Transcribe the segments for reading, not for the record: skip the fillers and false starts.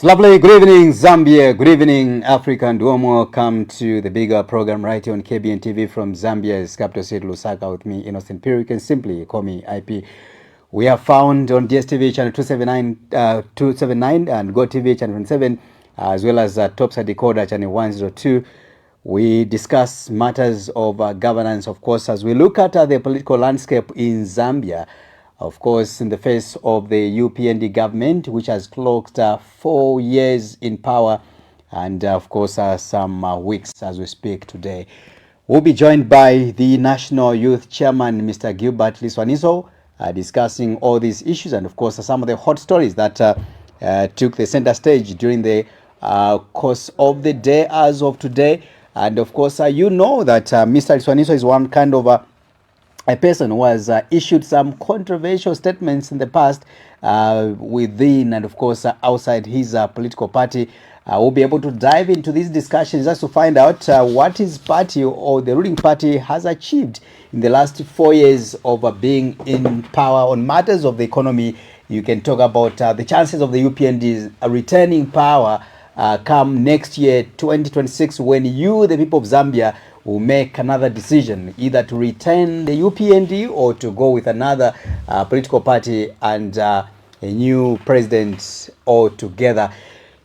It's lovely. Good evening, Zambia. Good evening, Africa, and warm welcome to the bigger program right here on KBN TV from Zambia's capital city, Lusaka, with me, Innocent Piri. You can simply call me IP. We are found on DSTV channel 279 and GoTV channel 27, as well as Topside Decoder channel 102. We discuss matters of governance, of course, as we look at the political landscape in Zambia. Of course, in the face of the UPND government, which has clocked 4 years in power, and of course, some weeks as we speak today. We'll be joined by the National Youth Chairman, Mr. Gilbert Liswaniso, discussing all these issues and, of course, some of the hot stories that took the center stage during the course of the day as of today. And, of course, you know that Mr. Liswaniso is one kind of a person who has issued some controversial statements in the past within and, of course, outside his political party. We'll be able to dive into these discussions just to find out what his party or the ruling party has achieved in the last 4 years of being in power on matters of the economy. You can talk about the chances of the UPNDs returning power come next year, 2026, when you, the people of Zambia, will make another decision, either to retain the UPND or to go with another political party and a new president altogether.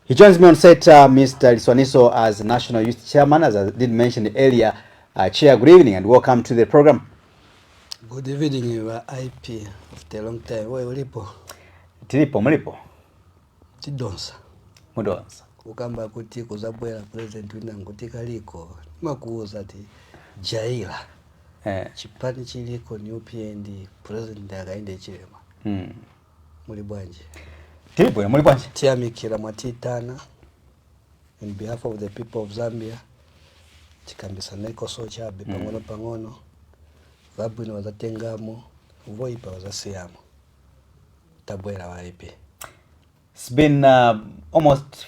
He joins me on set, Mr. Liswaniso, as National Youth Chairman, as I did mention earlier. Chair, good evening and welcome to the program. Good evening, you are IP after a long time. Where ulipo? Tilipo, mulipo? Tidonsa. Mudonsa. Ukamba kuti kuzabwera president wina ngutika liko. Makuuza ti jaila. Chipani chiliko ni UPND president Hakainde Hichilema. Mulibwanje. Tilipo ya mulibwanje. Tiamikira mwatitana in behalf of the people of Zambia. Chikambisaneko sochabe pangono. Vabwino wazatengamo, voipa wazasiyamo. Tabwera waipi. It's been almost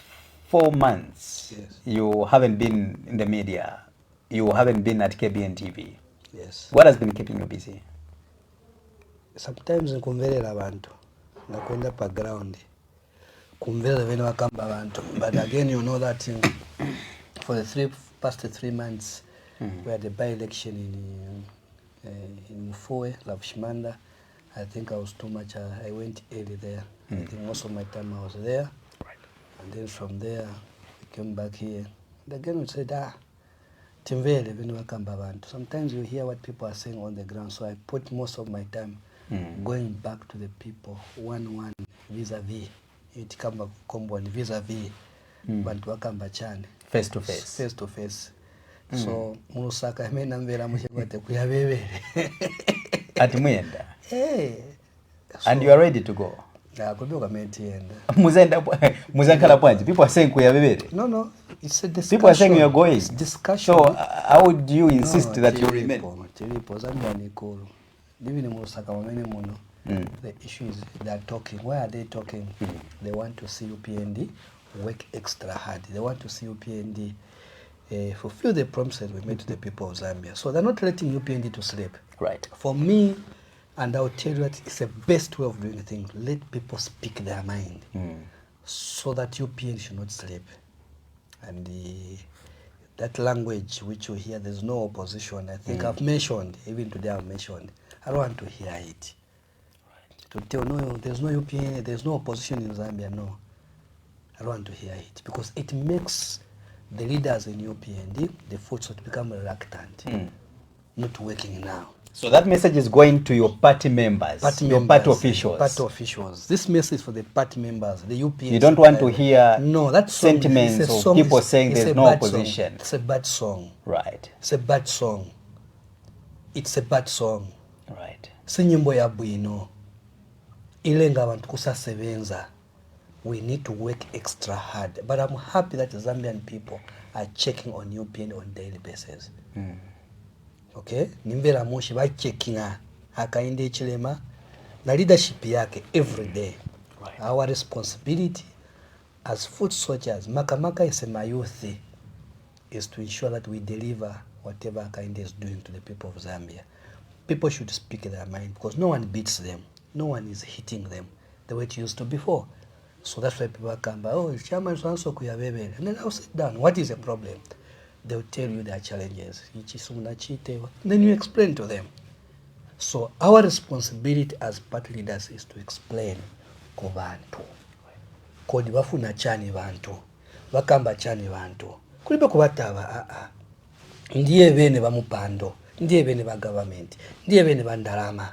4 months. Yes. You haven't been in the media. You haven't been at KBN TV. Yes. What has been keeping you busy? Sometimes kumverera abantu. Nakwenda pa ground. Kumverera vene wakamba abantu. But again, you know that for the past 3 months, we had a by-election in Mufue, Lavishmanda. I think I was too much. I went early there. I think most of my time I was there. Right. And then from there, we came back here. And again, we said, Timvele, when we come back. Sometimes you hear what people are saying on the ground. So I put most of my time going back to the people, one vis-a-vis. It come back combo vis-a-vis. But wakamba chane. Face to face. Face to face. So, Musaka, I mean, I'm very much about the At Muyenda. Hey. And you are ready to go? Muzakala point. People are saying kuyabebere. No. It's a discussion. People are saying you are going. It's discussion. So how would you insist that you remain? The issue is they are talking. Why are they talking? They want to see UPND work extra hard. They want to see UPND fulfill the promises we made to the people of Zambia. So they're not letting UPND to sleep. Right. For me, and I'll tell you that it's the best way of doing things. Let people speak their mind so that UPND should not sleep. And that language which you hear, there's no opposition. I think I've mentioned, even today I've mentioned, I don't want to hear it. Right. To tell, no, there's no UPND, there's no opposition in Zambia, no. I don't want to hear it because it makes the leaders in UPND, the folks to become reluctant, not working now. So that message is going to your party members, your party officials. Party officials. This message is for the party members, the UPND. You don't want to hear that sentiments of people saying there's no opposition. It's a bad song. Right. It's a bad song. It's a bad song. Right. Sinyimbo ya bwino. Ilenga abantu kusasebenza. We need to work extra hard. But I'm happy that the Zambian people are checking on UPN on a daily basis. Okay? Nimvera moshi by checking Hakainde Hichilema na leadership yake every day. Right. Our responsibility as foot soldiers, Makamaka is my youth, is to ensure that we deliver whatever Hakainde is doing to the people of Zambia. People should speak their mind because no one beats them. No one is hitting them the way it used to before. So that's why people come by, oh, chairman so and so kuyabebele. And then I'll sit down. What is the problem? They'll tell you their challenges. Then you explain to them. So our responsibility as party leaders is to explain ku bantu. Kodi bafuna chani bantu. Bakamba chani bantu. Kulibe kubataba ndiye bene bamupando, ndiye bene ba government, ndiye bene bandalama.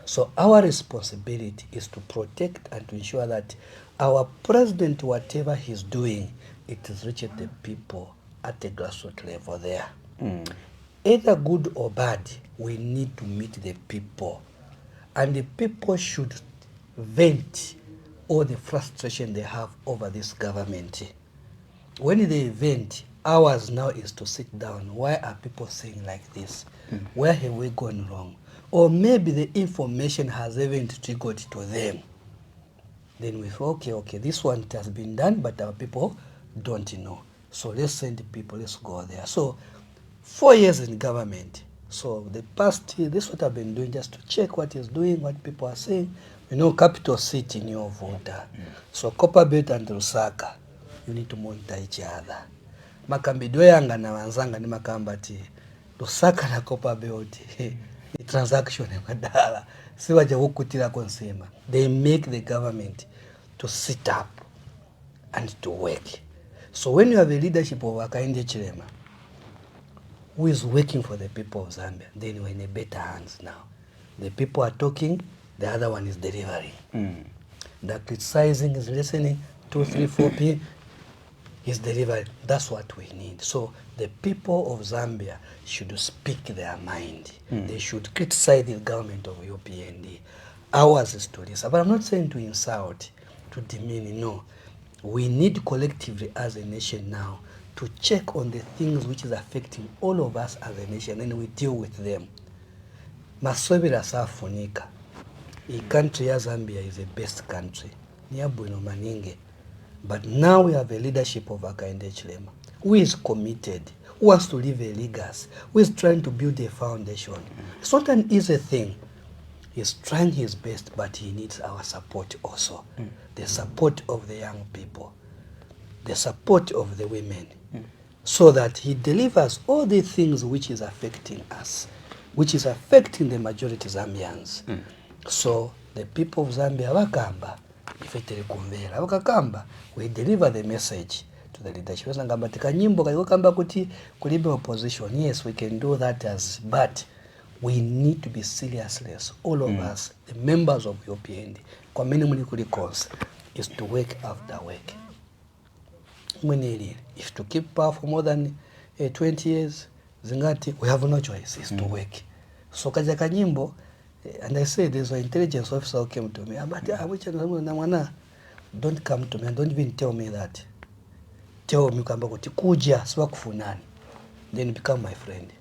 So our responsibility is to protect and to ensure that our president, whatever he's doing, it is reaching the people at the grassroots level there. Either good or bad, we need to meet the people. And the people should vent all the frustration they have over this government. When they vent, ours now is to sit down. Why are people saying like this? Where have we gone wrong? Or maybe the information has even triggered to them. Then we say, okay, this one has been done, but our people don't know. So let's send the people, let's go there. So 4 years in government. So the past year, this is what I've been doing, just to check what is doing, what people are saying. You know, capital city in your voter. So Copperbelt and Lusaka, you need to monitor each other. Makambido yanga na wanzanga ni makamba ti Lusaka na Copperbelt the transaction madala siwaje hukutira konsema. They make the government to sit up and to work. So when you have a leadership of Hakainde Hichilema who is working for the people of Zambia, then you're in a better hands now. The people are talking, the other one is delivering. The criticizing is listening, 2, 3, 4 p. is delivering. That's what we need. So the people of Zambia should speak their mind. They should criticize the government of UPND. Ours is to listen. But I'm not saying to insult, to demean, no. We need collectively as a nation now to check on the things which is affecting all of us as a nation, and we deal with them. Maswebira safunika. A country ya Zambia is the best country. Niabuino maninge. But now we have a leadership of Hakainde Hichilema who is committed, who wants to leave a legacy, who is trying to build a foundation. It's not an easy thing. He's trying his best, but he needs our support also. The support of the young people, the support of the women, so that he delivers all the things which is affecting us, which is affecting the majority Zambians. So the people of Zambia wakamba, ifetele kumvera, wakakamba, we deliver the message to the leadership. Ngamba tikanyimbo kayokamba kuti kulibe opposition. Yes, we can do that as, but we need to be serious, all of us, the members of UPND, kwa many muli cause, is to work after work. If to keep power for more than 20 years, zingati, we have no choice, is to work. So kaja kanyimbo, and I said there's an intelligence officer who came to me, but don't come to me and don't even tell me that. Tell me kuja siwakufunani, then become my friend.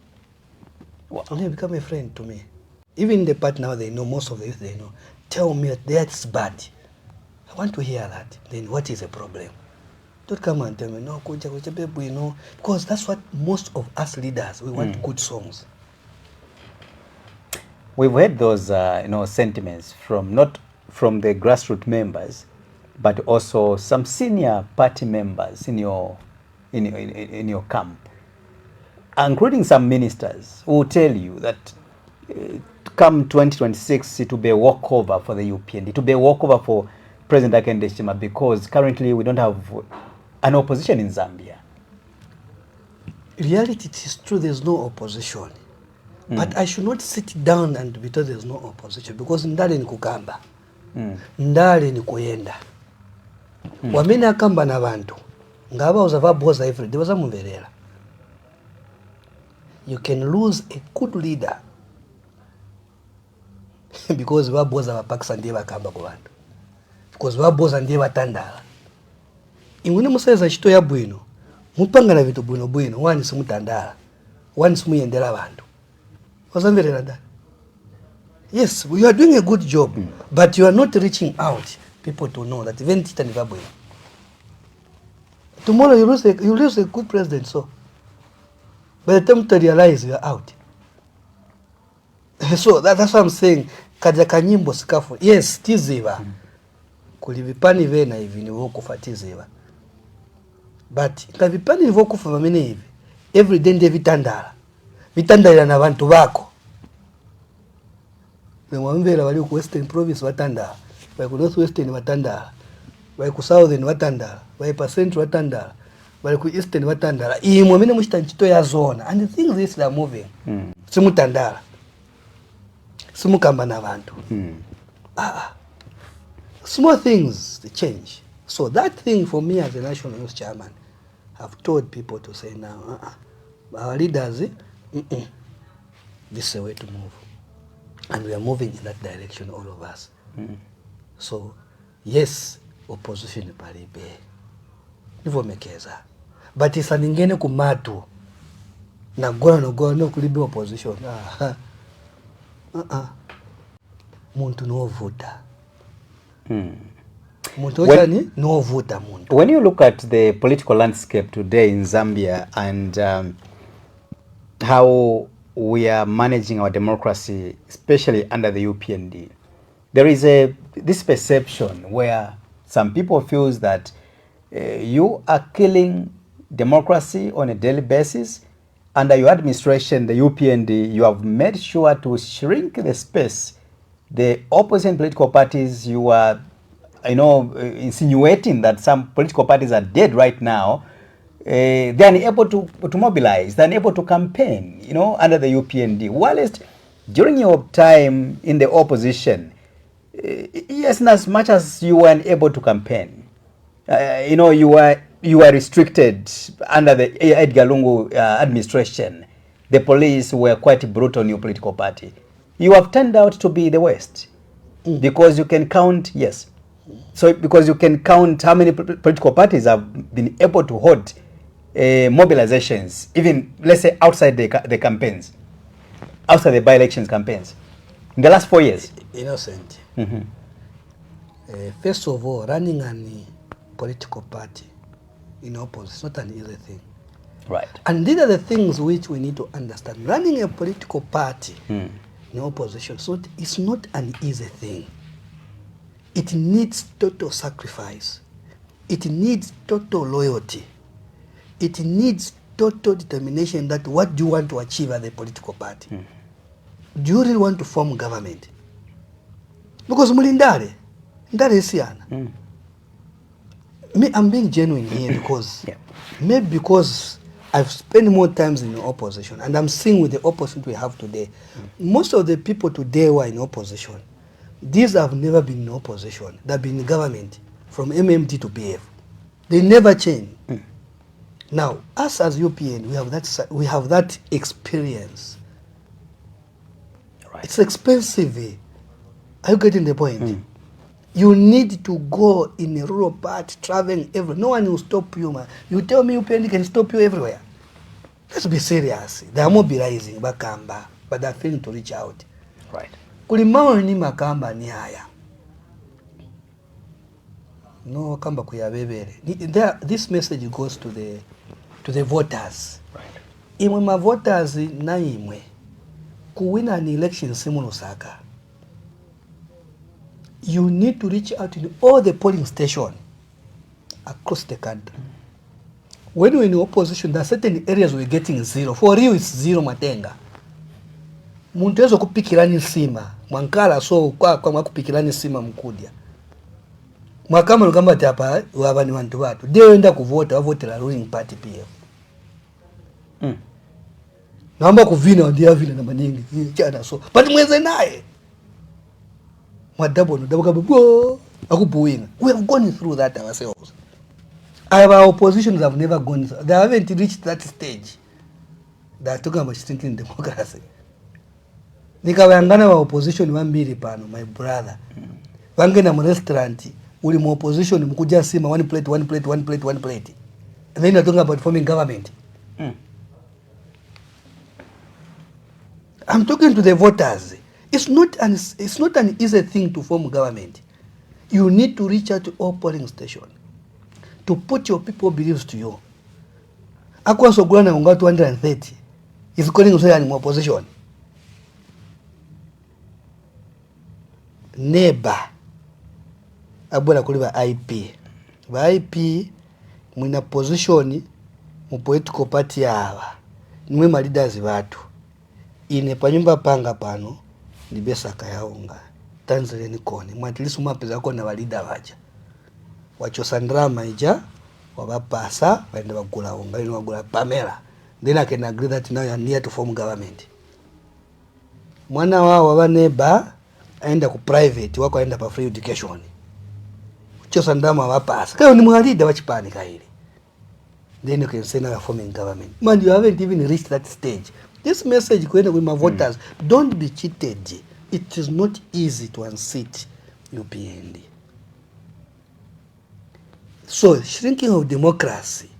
Wow. And then become a friend to me. Even the part now, they know, most of the youth, they know. Tell me that's bad. I want to hear that. Then what is the problem? Don't come and tell me, no, kuja, baby, you know. Because that's what most of us leaders, we want good songs. We've heard those sentiments from not from the grassroots members, but also some senior party members in your camp, including some ministers who will tell you that come 2026 it will be a walkover for the UPND, it will be a walkover for President Hakainde Hichilema, because currently we don't have an opposition in Zambia. Reality, it is true, there's no opposition. But I should not sit down and be told there's no opposition, because ndale ni kukamba. Ndale ni kuyenda. Wamene akamba na bantu. Ngaba uzava boza every day, wazamuverera. You can lose a good leader because waboza wapakisa ndiye bakamba ku bantu. Because waboza ndiye batandala. Ingune museza chito ya bwino. Mupanga na vitu bwino wani simutandala. Wani simuyendera bantu. Wazamverera da. Yes, you are doing a good job, but you are not reaching out people to know that even Tita Nivabwe. Tomorrow you lose a good president, so by the time to realize you are out. So that's what I'm saying. Kaja kanyimbo sikafu. Yes, tiziva. kuli vipani vena hivi nivokufatiziwa, but nga vipani nivokufa vamene hivi everyday ndiye vitandalira na vantu vako nemwamvera wali ku Western Province watandala, wali ku North Western watandala, wali ku Southern watandala, wali pa Central watandala, wali ku Eastern watandala, imwe amene muchita ntchito ya zona and things this are moving. Simutandala, simukamba na vantu. Small things they change. So that thing for me as a national youth chairman, I've told people to say now, our leaders, this is the way to move. And we are moving in that direction, all of us. So, yes, opposition palibe. Nivomekeza. But isa ningene kumatu. Nagona no kulibe opposition. Muntu no vuta. When you look at the political landscape today in Zambia and how we are managing our democracy, especially under the UPND, there is this perception where some people feel that you are killing democracy on a daily basis. Under your administration, the UPND, you have made sure to shrink the space. The opposition political parties, you are, insinuating that some political parties are dead right now. They are unable to mobilize, they are unable to campaign, under the UPND. Whilst during your time in the opposition, yes, as much as you were unable to campaign, you were restricted under the Edgar Lungu administration. The police were quite brutal on your political party. You have turned out to be the worst because you can count, yes. So because you can count how many political parties have been able to hold mobilizations, even let's say outside the campaigns, outside the by-elections campaigns, in the last 4 years. Innocent. First of all, running a political party in opposition is not an easy thing. Right. And these are the things which we need to understand. Running a political party in opposition, so it's not an easy thing. It needs total sacrifice. It needs total loyalty. It needs total determination that what do you want to achieve as a political party? Do you really want to form government? Because mulindare, ndare siana. Me, I'm being genuine here because maybe because I've spent more times in opposition and I'm seeing with the opposition we have today. Most of the people today who are in opposition, these have never been in opposition. They've been in government from MMT to PF. They never change. Now, us as UPN, we have that experience. Right. It's expensive. Are you getting the point? You need to go in a rural part, traveling everywhere. No one will stop you, man. You tell me UPN can stop you everywhere. Let's be serious. They are mobilizing Bakamba, but they're failing to reach out. Right. Kulimao ni makamba ni haya. No kamba kuyabebere. This message goes to the voters. Right. Imwe ma voters na imwe kuwina an election simu Lusaka. You need to reach out to all the polling stations across the country. When we're in opposition, there are certain areas we're getting zero. For you, it's zero matenga. Muntu ezo kupikirani sima. Mwankala so kwa kupikirani sima mkudia. Mwakama nukamba tapa wabani wantu watu. Deo enda kuvota, wavotela ruling party pia. Naamba kuvina, wandia vina na maningi. Chana so. But mweze nae. Mwadabo kaba, whoa, akubuinga. We have gone through that ourselves. Our oppositions have never gone through. They haven't reached that stage. They are talking about shrinking democracy. Nikawangana wa opposition wambiri pano, my brother. Wangena mu restaurant, uli mu opposition mkuja sima one plate. And then you're talking about forming government. I'm talking to the voters. It's not an easy thing to form government. You need to reach out to all polling stations to put your people beliefs to you. Akwa Sogolana unga 230 is calling himself an opposition. Never. abwera kuli ba IP. Ba IP mwina position mu political party ava. Nimwe ma leaders batu. Ine panyumba panga pano ni besaka yaunga. Tanzania kone. Mwatilisu mapeza kona wa leader waja. Wachosa ndrama ija wabapasa waende bagula unga ino bagula Pamela. Then I can agree that now you are near to form government. Mwana wao wabaneba aenda ku private wako aenda pa free education. Chosa ndama wapasa. Kayo ni mwalida wachipani kaili. Then you can say now you are forming government. Man, you haven't even reached that stage. This message kwenda with my voters, don't be cheated. It is not easy to unseat UPND. So, shrinking of democracy,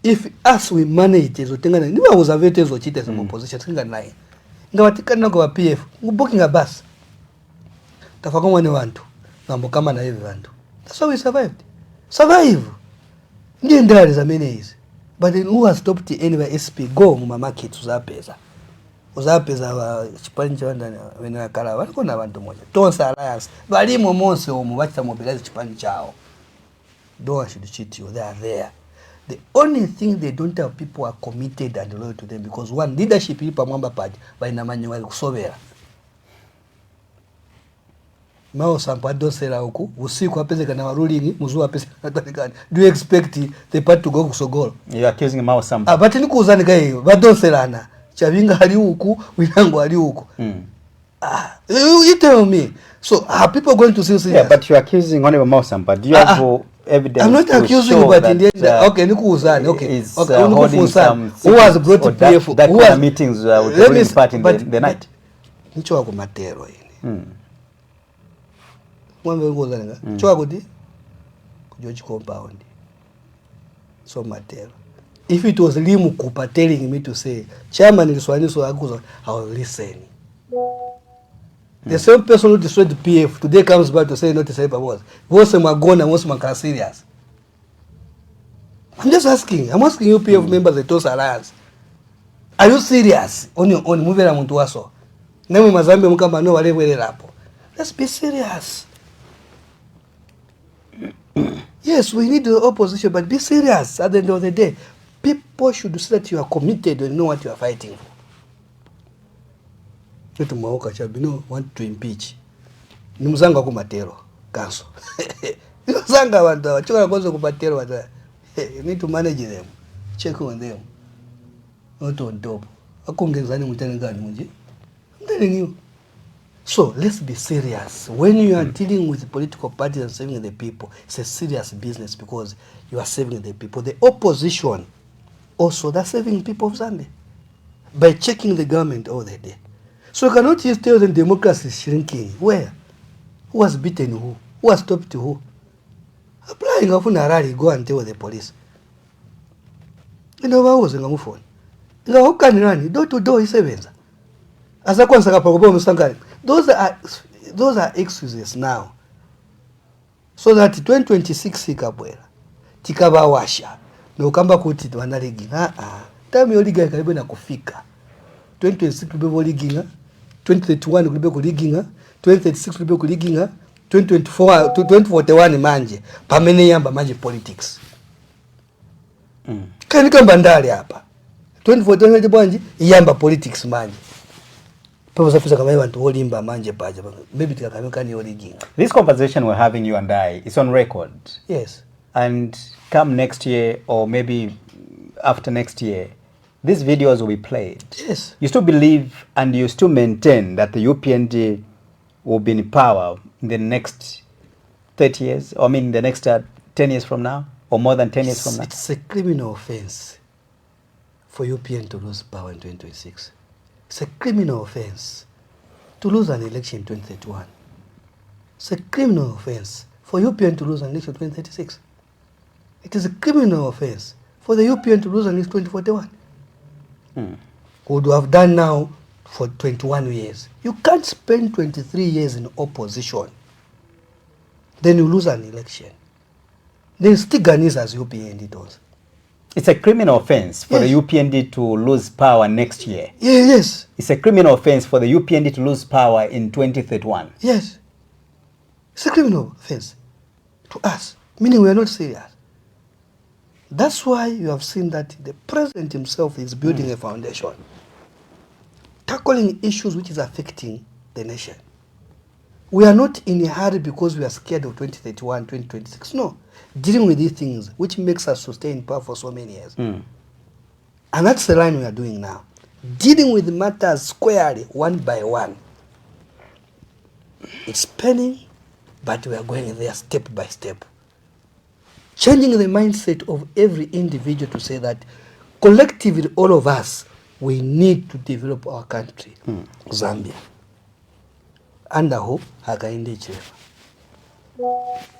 if us we manage it, niwa uzavete zo chite za opposition, singa nae. Nga watikana kwa PF, nguboking a bus. Tafakoma wani wantu, ngambo kama na hivi wantu. That's how we survived. Survive! Ndiye ndari za mene hizi. But then who has stopped anywhere SP go muma market uzapeza. Uzapeza wa chipani wanda wena kala waliko na wantu moja. Tonsa Alliance. Balimo monse omu wachita mobilize chipani chao. No one should cheat you. They are there. The only thing they don't have, people are committed and loyal to them because one leadership people mwamba paji baina manyo kusobera. Mao sampa dosera huku usiku apeze kana waruling muzu apeze kana. Do you expect the party to go kusogolo? You are accusing Mao Sampa. But ni kuzani kai badoserana. Chavinga ali huku, winango ali huku. You tell me. So are people going to see? Yeah, but you are accusing only Mao Sampa. Do you have evidence? I'm not accusing you, but in the end, okay, Nikuzani, okay, holding some who has brought the PF? That who kind has of meetings with the ruling party in the night? Nicho wako matero ini. Mwambe Nikuzani nga. Cho wako di? Kujoji compound. So matero. If it was Limu Kupa telling me to say, Chairman Liswaniso Aguzo, I will listen. The same person who destroyed the PF today comes back to say not to say was. What's my gun and what's my serious? I'm just asking. I'm asking you PF members of Tosa Alliance. Are you serious on your own? Moving around to us. Name Mazambi Mukamba no whatever lapo. Let's be serious. Yes, we need the opposition, but be serious at the end of the day. People should say that you are committed and know what you are fighting for. Netu Maoka Chabino want to impeach. Nimuzanga kumatero council. Nimuzanga wanda wachoka kwanza kumatero wanda. You need to manage them. Check on them. Not on top. Akongezani mutani gani munji? I'm telling you. So let's be serious. When you are dealing with political parties and saving the people, it's a serious business because you are saving the people. The opposition also, they're saving people of Zambia by checking the government all the day. So you cannot just tell them democracy is shrinking. Where? Who has beaten who? Who has stopped who? Applying a funerary, go and tell the police. You know what was in a phone? You know, how can you run? Door to door is sevens. As I consider, those are excuses now. So that 2026 ikabwera. Tikaba washa. Na ukamba kuti wanariginga. Time yoliga ikaribu na kufika. 2026 kulibe kuliginga, 2031 kulibe kuliginga, 2036 kulibe kuliginga, 2041 manje pamene yamba manje politics. Kani kamba ndali hapa 2041 bwanji yamba politics manje papa zafisa kama abantu olimba manje paja maybe tikakamekani oliginga. This conversation we're having, you and I, is on record. Yes. And come next year or maybe after next year, these videos will be played. Yes. You still believe and you still maintain that the UPND will be in power in the next 30 years, or I mean the next 10 years from now, or more than 10 years from now? It's a criminal offense for UPN to lose power in 2026. It's a criminal offense to lose an election in 2031. It's a criminal offense for UPN to lose an election in 2036. It is a criminal offense for the UPN to lose an election in 2041. Would have done now for 21 years. You can't spend 23 years in opposition. Then you lose an election. Then still Ghanese as UPND does. It's a criminal offense for the UPND to lose power next year. Yes. It's a criminal offense for the UPND to lose power in 2031. Yes. It's a criminal offense to us, meaning we are not serious. That's why you have seen that the president himself is building a foundation, tackling issues which is affecting the nation. We are not in a hurry because we are scared of 2031, 2026. No, dealing with these things which makes us to stay in power for so many years. And that's the line we are doing now. Dealing with matters squarely, one by one. It's penning, but we are going there step by step. Changing the mindset of every individual to say that collectively, all of us, we need to develop our country, Zambia. Under who? Hakainde Hichilema.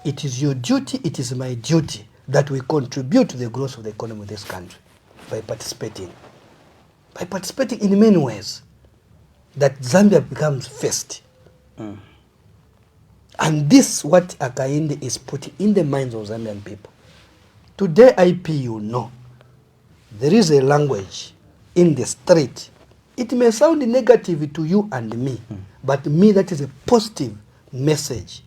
It is your duty, it is my duty that we contribute to the growth of the economy of this country by participating. By participating in many ways, that Zambia becomes first. And this what Hakainde is putting in the minds of Zambian people. Today, IP, you know, there is a language in the street. It may sound negative to you and me, but me, that is a positive message.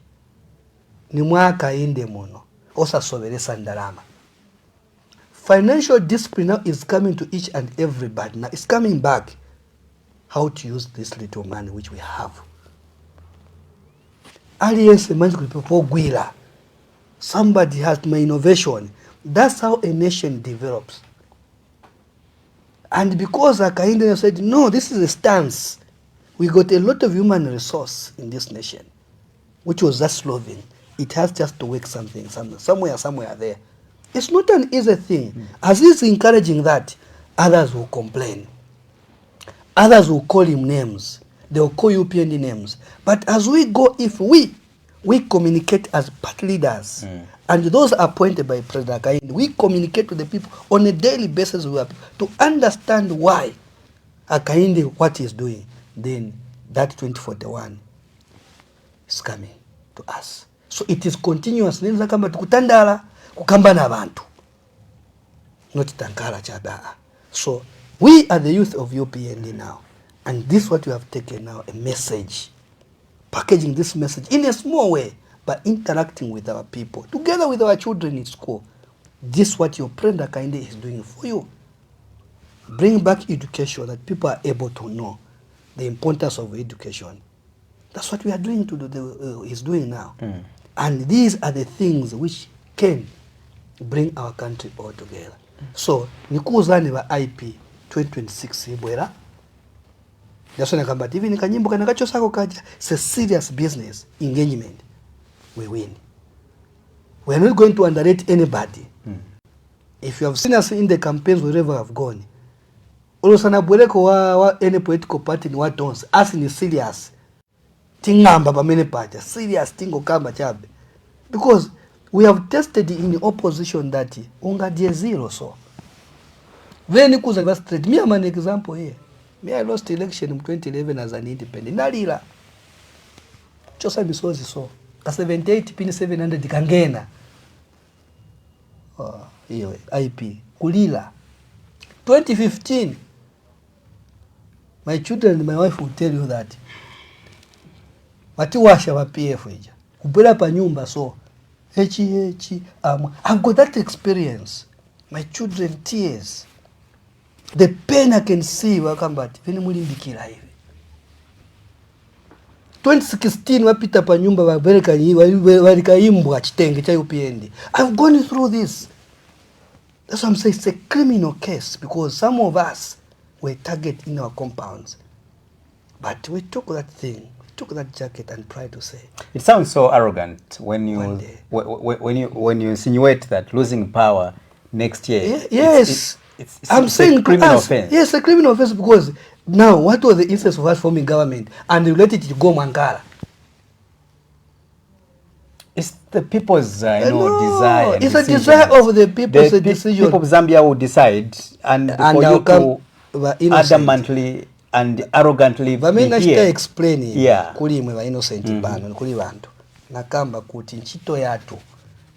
Nimwa Hakainde muno, osa soberesa ndalama. Financial discipline now is coming to each and everybody. Now it's coming back. How to use this little money which we have. Somebody has my innovation. That's how a nation develops. And because Hakainde said, no, this is a stance. We got a lot of human resource in this nation, which was just sloving. It has just to work something, somewhere there. It's not an easy thing. As he's encouraging that, others will complain. Others will call him names. They will call UPND names. But as we go, if we communicate as party leaders, and those appointed by President Hakainde, we communicate to the people on a daily basis to understand why Hakainde, what he's doing, then that 2041 is coming to us. So it is continuous. Nenza kama tukutandala kukamba na bantu. Not tankala chada. So we are the youth of UPND now. And this is what we have taken now, a message. Packaging this message in a small way, but interacting with our people, together with our children in school. This is what your friend Hakainde is doing for you. Bring back education, that people are able to know the importance of education. That's what we are doing to do. He's doing now. And these are the things which can bring our country all together. So, nikuzani wa IP 2026 ibwera. Jasona kamba TV nikanyimbo kanakacho sako kaja. It's a serious business engagement. We win. We are not going to underrate anybody. If you have seen us in the campaigns wherever I've gone, ulosana bwereko wa any political party ni watonse. Us ni serious. Tingamba pamene paja. Serious tingo kamba chabe. Because we have tested in the opposition that unga die zero so. When kuza va straight. Me am an example here. Me I lost election in 2011 as an independent. Nalila. Chosa misozi so. Ka 78 pini 700 kangena. Hiyo IP kulila. 2015. My children and my wife will tell you that. Watiwasha wa PF ija. Kupela pa nyumba so. I've got that experience. My children tears. The pain I can see wakambati. Vini mulimbikila hivi. 2016 wapita pa nyumba walika imbwa chitenge cha UPND. I've gone through this. That's why I'm saying it's a criminal case because some of us were targeted in our compounds. But we took that thing, took that jacket and tried to say. It sounds so arrogant when you insinuate that losing power next year. Yes. I'm saying a criminal offense. Yes, a criminal offense because now what was the instance of us forming government and related to go Mankara? It's the people's desire. It's a desire of the people's decision. People of Zambia will decide and for you to adamantly and arrogantly be here. Explaining kuli mwe innocent bano kuli bantu nakamba kuti nchito yatu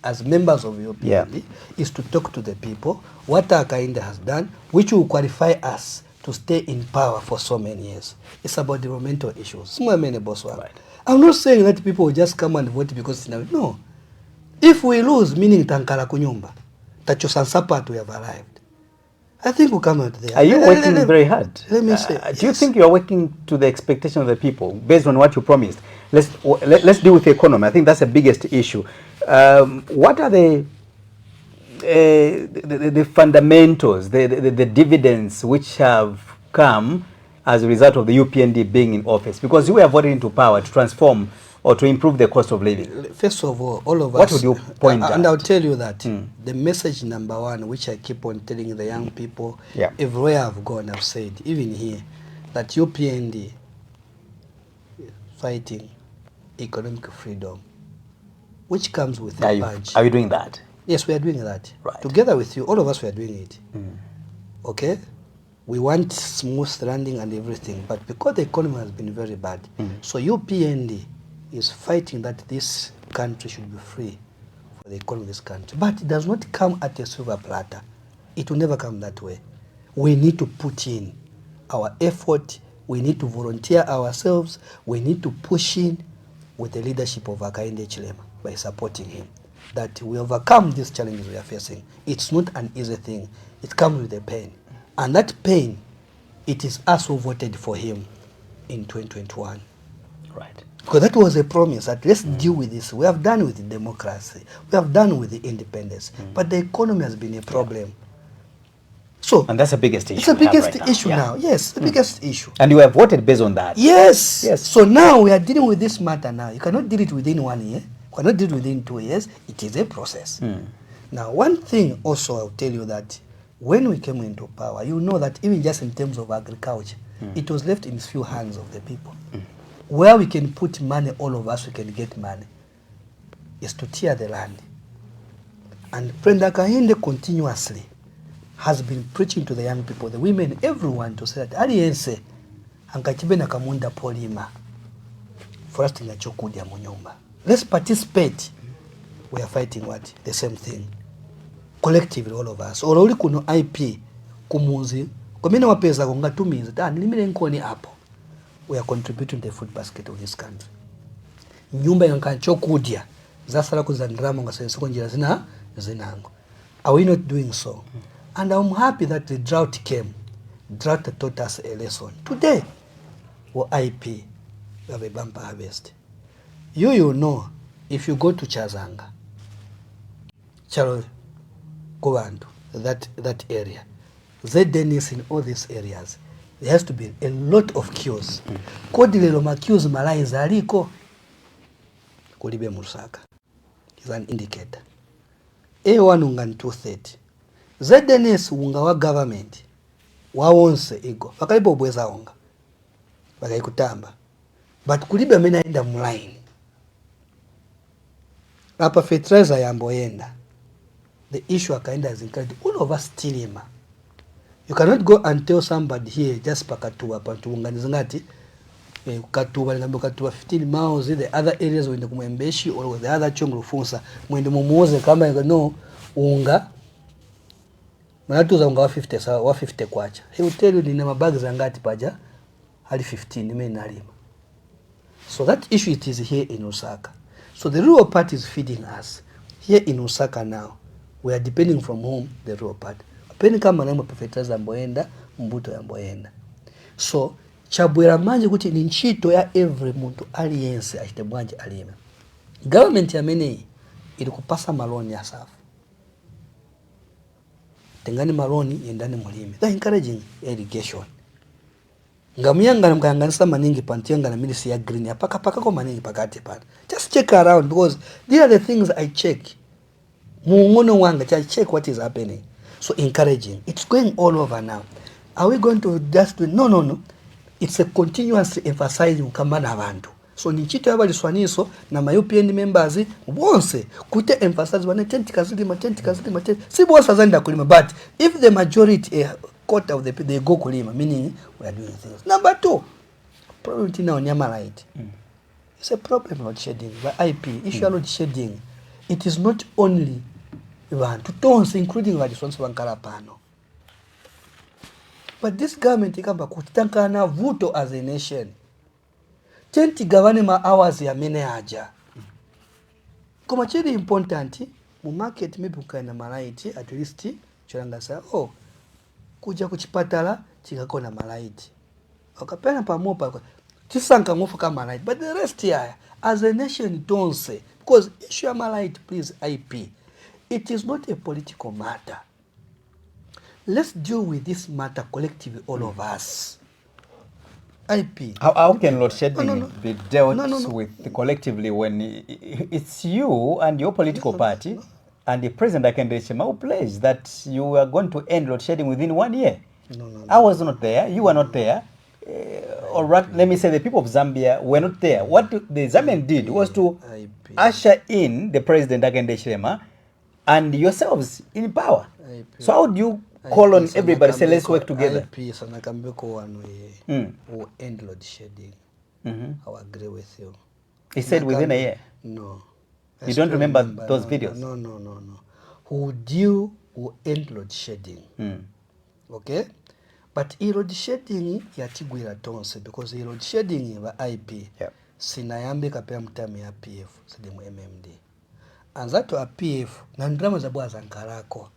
as members of your PND is to talk to the people what Hakainde has done, which will qualify us to stay in power for so many years. It's about developmental issues. Right. I'm not saying that people will just come and vote because no. If we lose, meaning tankala kunyumba, tacho sansapat we have arrived. I think we'll come out there. Are you working very hard? Let me say. Do you think you are working to the expectation of the people based on what you promised? Let's deal with the economy. I think that's the biggest issue. What are the fundamentals, the dividends which have come as a result of the UPND being in office? Because you were voted into power to transform or to improve the cost of living. First of all of us... What would you point at? And I'll tell you that the message number one, which I keep on telling the young people, everywhere I've gone, I've said, even here, that UPND fighting economic freedom, which comes with a badge. Are you doing that? Yes, we are doing that. Right. Together with you, all of us, we are doing it. Okay? We want smooth landing and everything, but because the economy has been very bad, so UPND is fighting that this country should be free for the economy of this country. But it does not come at a silver platter. It will never come that way. We need to put in our effort. We need to volunteer ourselves. We need to push in with the leadership of Hakainde Hichilema by supporting him, that we overcome these challenges we are facing. It's not an easy thing. It comes with a pain. And that pain, it is us who voted for him in 2021. Right. Because that was a promise that let's deal with this. We have done with the democracy. We have done with the independence. But the economy has been a problem. So, and that's the biggest issue. It's the biggest issue now. Yes, the biggest issue. And you have voted based on that. Yes. Yes. So now we are dealing with this matter now. You cannot deal it within 1 year. You cannot do it within 2 years. It is a process. Now, one thing also I'll tell you that when we came into power, you know that even just in terms of agriculture, it was left in few hands of the people. Where we can put money, all of us, we can get money, is to tear the land. And President Hakainde continuously has been preaching to the young people, the women, everyone, to say that aliyense ankachibe na kamunda polima for us to nachokudya munyumba. Let's participate. We are fighting what? The same thing. Collectively, all of us. Or only kuno IP kumuzi komena wapeza konga tumiza tani limile nkoni hapo. We are contributing to the food basket of this country. Nyumba yankachokudya zasala kuzandrama ngasenso konjira zinango. Are we not doing so? And I'm happy that the drought came. Drought taught us a lesson. Today, for IP, we have a bumper harvest. You know, if you go to Chazanga, Charo, Kubantu, that area, Zedenis in all these areas, there has to be a lot of queues. Kodilelo maqueues malai zaliko, Kulibe Musaka is an indicator. A1 ungan 230. ZNS unga wa government wawonse ego bakalipo bweza onga bakaikutamba but kulibe mena enda mline apa fertilizer yambo yenda the issue Hakainde has encouraged all of us stilima. You cannot go and tell somebody here just pakatuwa pantuunganiza ngati katuwa ngambo katuwa 15 miles in the other areas wende kumwembeshi or the other chongro funsa mwende mumuoze kama no unga Manatuza unga wa 50 sawa wa 50 kwacha. He will tell you nina mabagi za ngati paja hali 15 nime nalima. So that issue it is here in Osaka. So the rural party is feeding us. Here in Osaka now, we are depending from whom? The rural party. Apeni kama namo fertilizer mboenda, mbuto ya mboenda. So chabwera manje kuti ni nchito ya every muntu aliyense achite mwanje alima. Government ya mene ilikupasa maloni ya safu. Tengani maroni yendani mulime. They're encouraging irrigation. Ngamuyanga mkanganisa maningi pantiyanga na milisi ya green ya paka ko maningi pakati pana. Just check around because these are the things I check. Mungono wanga check what is happening. So encouraging. It's going all over now. Are we going to just do no. It's a continuous emphasizing kamana abantu. So nichito yaba Liswaniso na UPND members wonse kute emphasize wane tenti kazilima si bosa zanda kulima, but if the majority a quarter of the people they go kulima, meaning we are doing things. Number 2, problem now nyama light. It's a problem load shedding by IP issue load shedding. It is not only one to tons including the Liswaniso Bankalapano. But this government ikamba kutankana vuto as a nation. tenti gavane ma hours ya mene aja koma chiri important mu market maybe ukaenda malaiti at least chiranga sa kuja kuchipatala chikakona malaiti wakapena pamopa tisanka ngofuka malaiti but the rest here as a nation don't say because issue ya malaiti please IP it is not a political matter. Let's deal with this matter collectively, all of us. IP. How can load shedding be dealt with collectively when it's you and your political party and the President Hakainde Hichilema who pledged that you are going to end load shedding within 1 year? I was not there. You were not there. Or let me say the people of Zambia were not there. What the Zambian did was to usher in the President Hakainde Hichilema and yourselves in power. So how do you call on everybody, say let's work together? Who end load shedding. I agree with you. He said within a year? No. You don't remember those videos? No. Who do who end load shedding. Okay? But load shedding yatigwira tonse because load shedding wa IP sinayambe kapea mtami ya PF sidimu MMD. Anzato a PF na ndrama zabwa zankarako.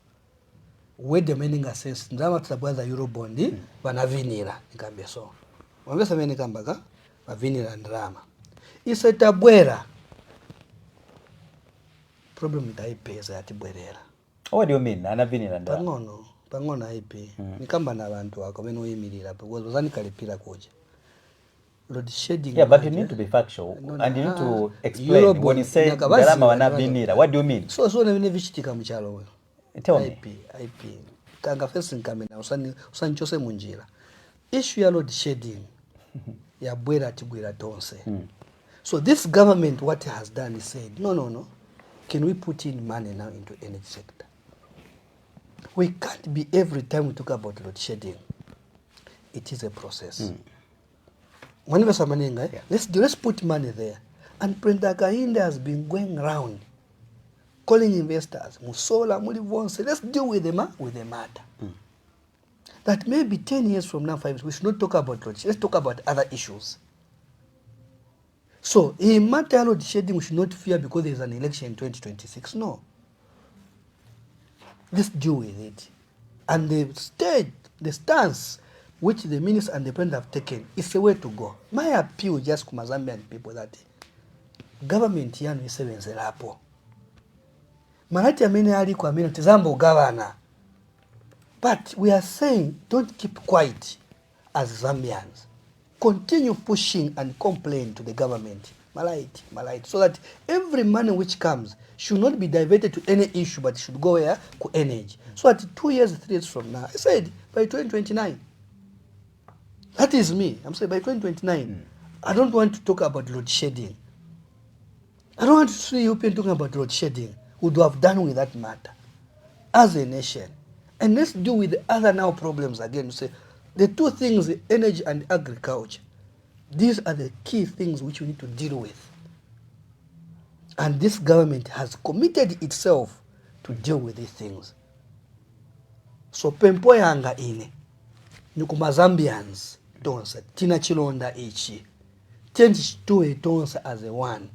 Wede meninga sense ndrama tuzabwaza Eurobondi wanavinira nikambe so wambesa meni kambaga wavinira ndrama isetabwera problem taipeza yatibwerera. What do you mean anavinira ndrama? Pangono IP nikamba na abantu wako beno yimirira because wazani kalipira kuja load shedding. Yeah, but you need to be factual and you need to explain when you say ndrama wanavinira, what do you mean? So ne vichitika mchalo wewe. Tell me. IP. Kanga first nkamena usani chose munjira. Issue ya load shedding ya bwera tigwira tonse. So this government what it has done is said, no. Can we put in money now into energy sector? We can't be every time we talk about load shedding. It is a process. Let's put money there. And President Hakainde has been going around calling investors, Musola, Mulivonse, let's deal with the matter. That maybe 10 years from now, 5 years, we should not talk about load shedding. Let's talk about other issues. So, in matter of load shedding, we should not fear because there is an election in 2026. No. Let's deal with it. And the stance which the minister and the president have taken is the way to go. My appeal just to Zambian people that government yanu isebenzelapo. Manati amene ali kwa amene tizambo governor. But we are saying don't keep quiet as Zambians. Continue pushing and complain to the government. Malite. So that every money which comes should not be diverted to any issue, but should go where? To energy. So at 2 years, 3 years from now, I said by 2029. That is me. I'm saying by 2029. I don't want to talk about load shedding. I don't want to see European talking about load shedding. Would have done with that matter as a nation. And let's deal with the other now problems again. You say the two things, energy and agriculture, these are the key things which we need to deal with. And this government has committed itself to deal with these things. So pempo yanga ine nikuma Zambians tonsa tina chilonda ichi change to a tonsa as a one.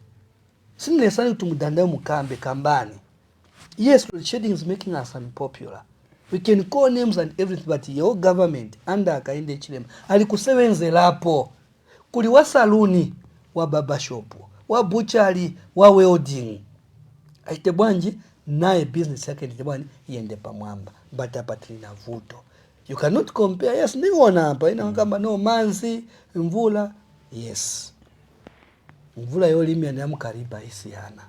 Sinnesani tumudanda mukambe kambani. Yes, load shedding is making us unpopular. We can call names and everything, but your government under Hakainde Hichilema alikusebenzelapo kuli wa saluni wa baba shop wa butchery wa welding aite bwanji naye business yake ndi bwani iende pamwamba but hapa trina vuto. You cannot compare. Yes, niona hapa ina kama no manzi mvula. Yes, mvula yolimia ni amkariba isiana.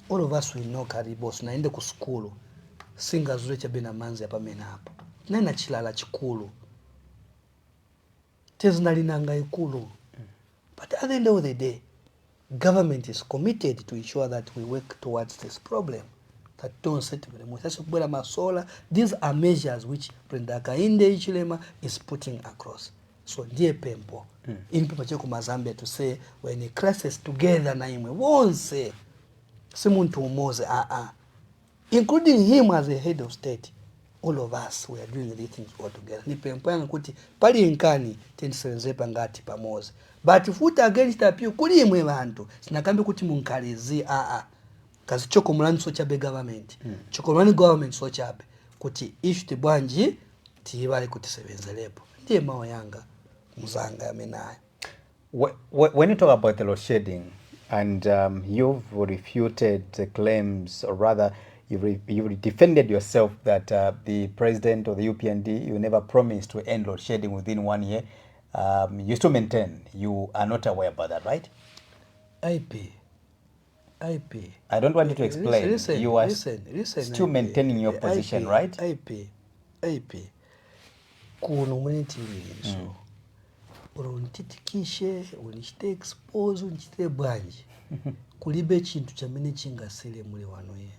All of us we know karibos naende ku school singa zure chabena manzi hapa mena hapa nena chilala chikulu teznalinanga ikulu. But at the end of the day, government is committed to ensure that we work towards this problem. That don't set masola. These are measures which President Hakainde Hichilema is putting across. So dear Pempo, in Pempo Zambia to say when a crisis together na imwe won't say simuntu umoze including him as a head of state. all of us we are doing these things all together. Nipempo yanga kuti pali enkani tendisebenzepa ngati pamozi. But futa against appeal kuli imwe bantu sinakambi kuti munkalezi kazi choko mulani sochabe government choko mulani government sochabe kuti issue tibwanji tibali kuti sebenzelepo ndiye mawa yanga muzanga yamenayo. When you talk about the load shedding and you've refuted the claims, or rather you've defended yourself that the president or the UPND, you never promised to end load shedding within 1 year, you still maintain you are not aware about that, right? IP. I don't want you to explain. You are still maintaining your position, right? IP. Kuno mwene so uruntitikishe unishite expose unchite bwanji kulibe chintu chamene chingasele muli wano ye.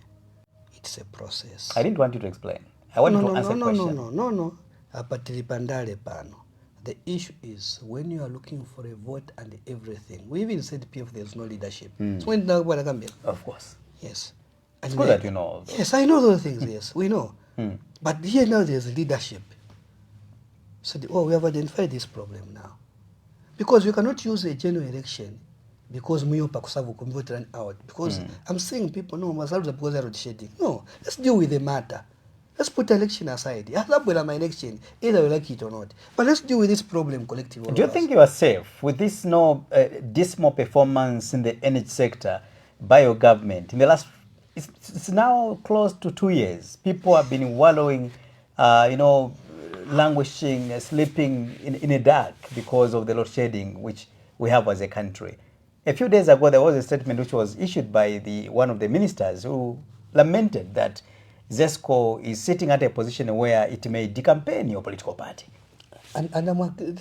It's a process. I didn't want you to explain. I want you to answer the question. No. Apatili pandale pano. The issue is when you are looking for a vote and everything. We even said PF there's no leadership. So when of course. Yes. And it's good that you know. Yes, I know those things, yes. We know. But here now there's leadership. So we have identified this problem now. Because we cannot use a general election because muyopa kusavu kumvote run out. Because I'm seeing people, no, masaluza because they're shedding. No, let's deal with the matter. Let's put election aside. My election, either we like it or not. But let's deal with this problem collectively. Do you think you are safe with this dismal performance in the energy sector by your government? In the last, it's now close to 2 years. People have been wallowing, languishing, sleeping in a dark because of the load shedding which we have as a country. A few days ago, there was a statement which was issued by one of the ministers who lamented that ZESCO is sitting at a position where it may decampaign your political party. And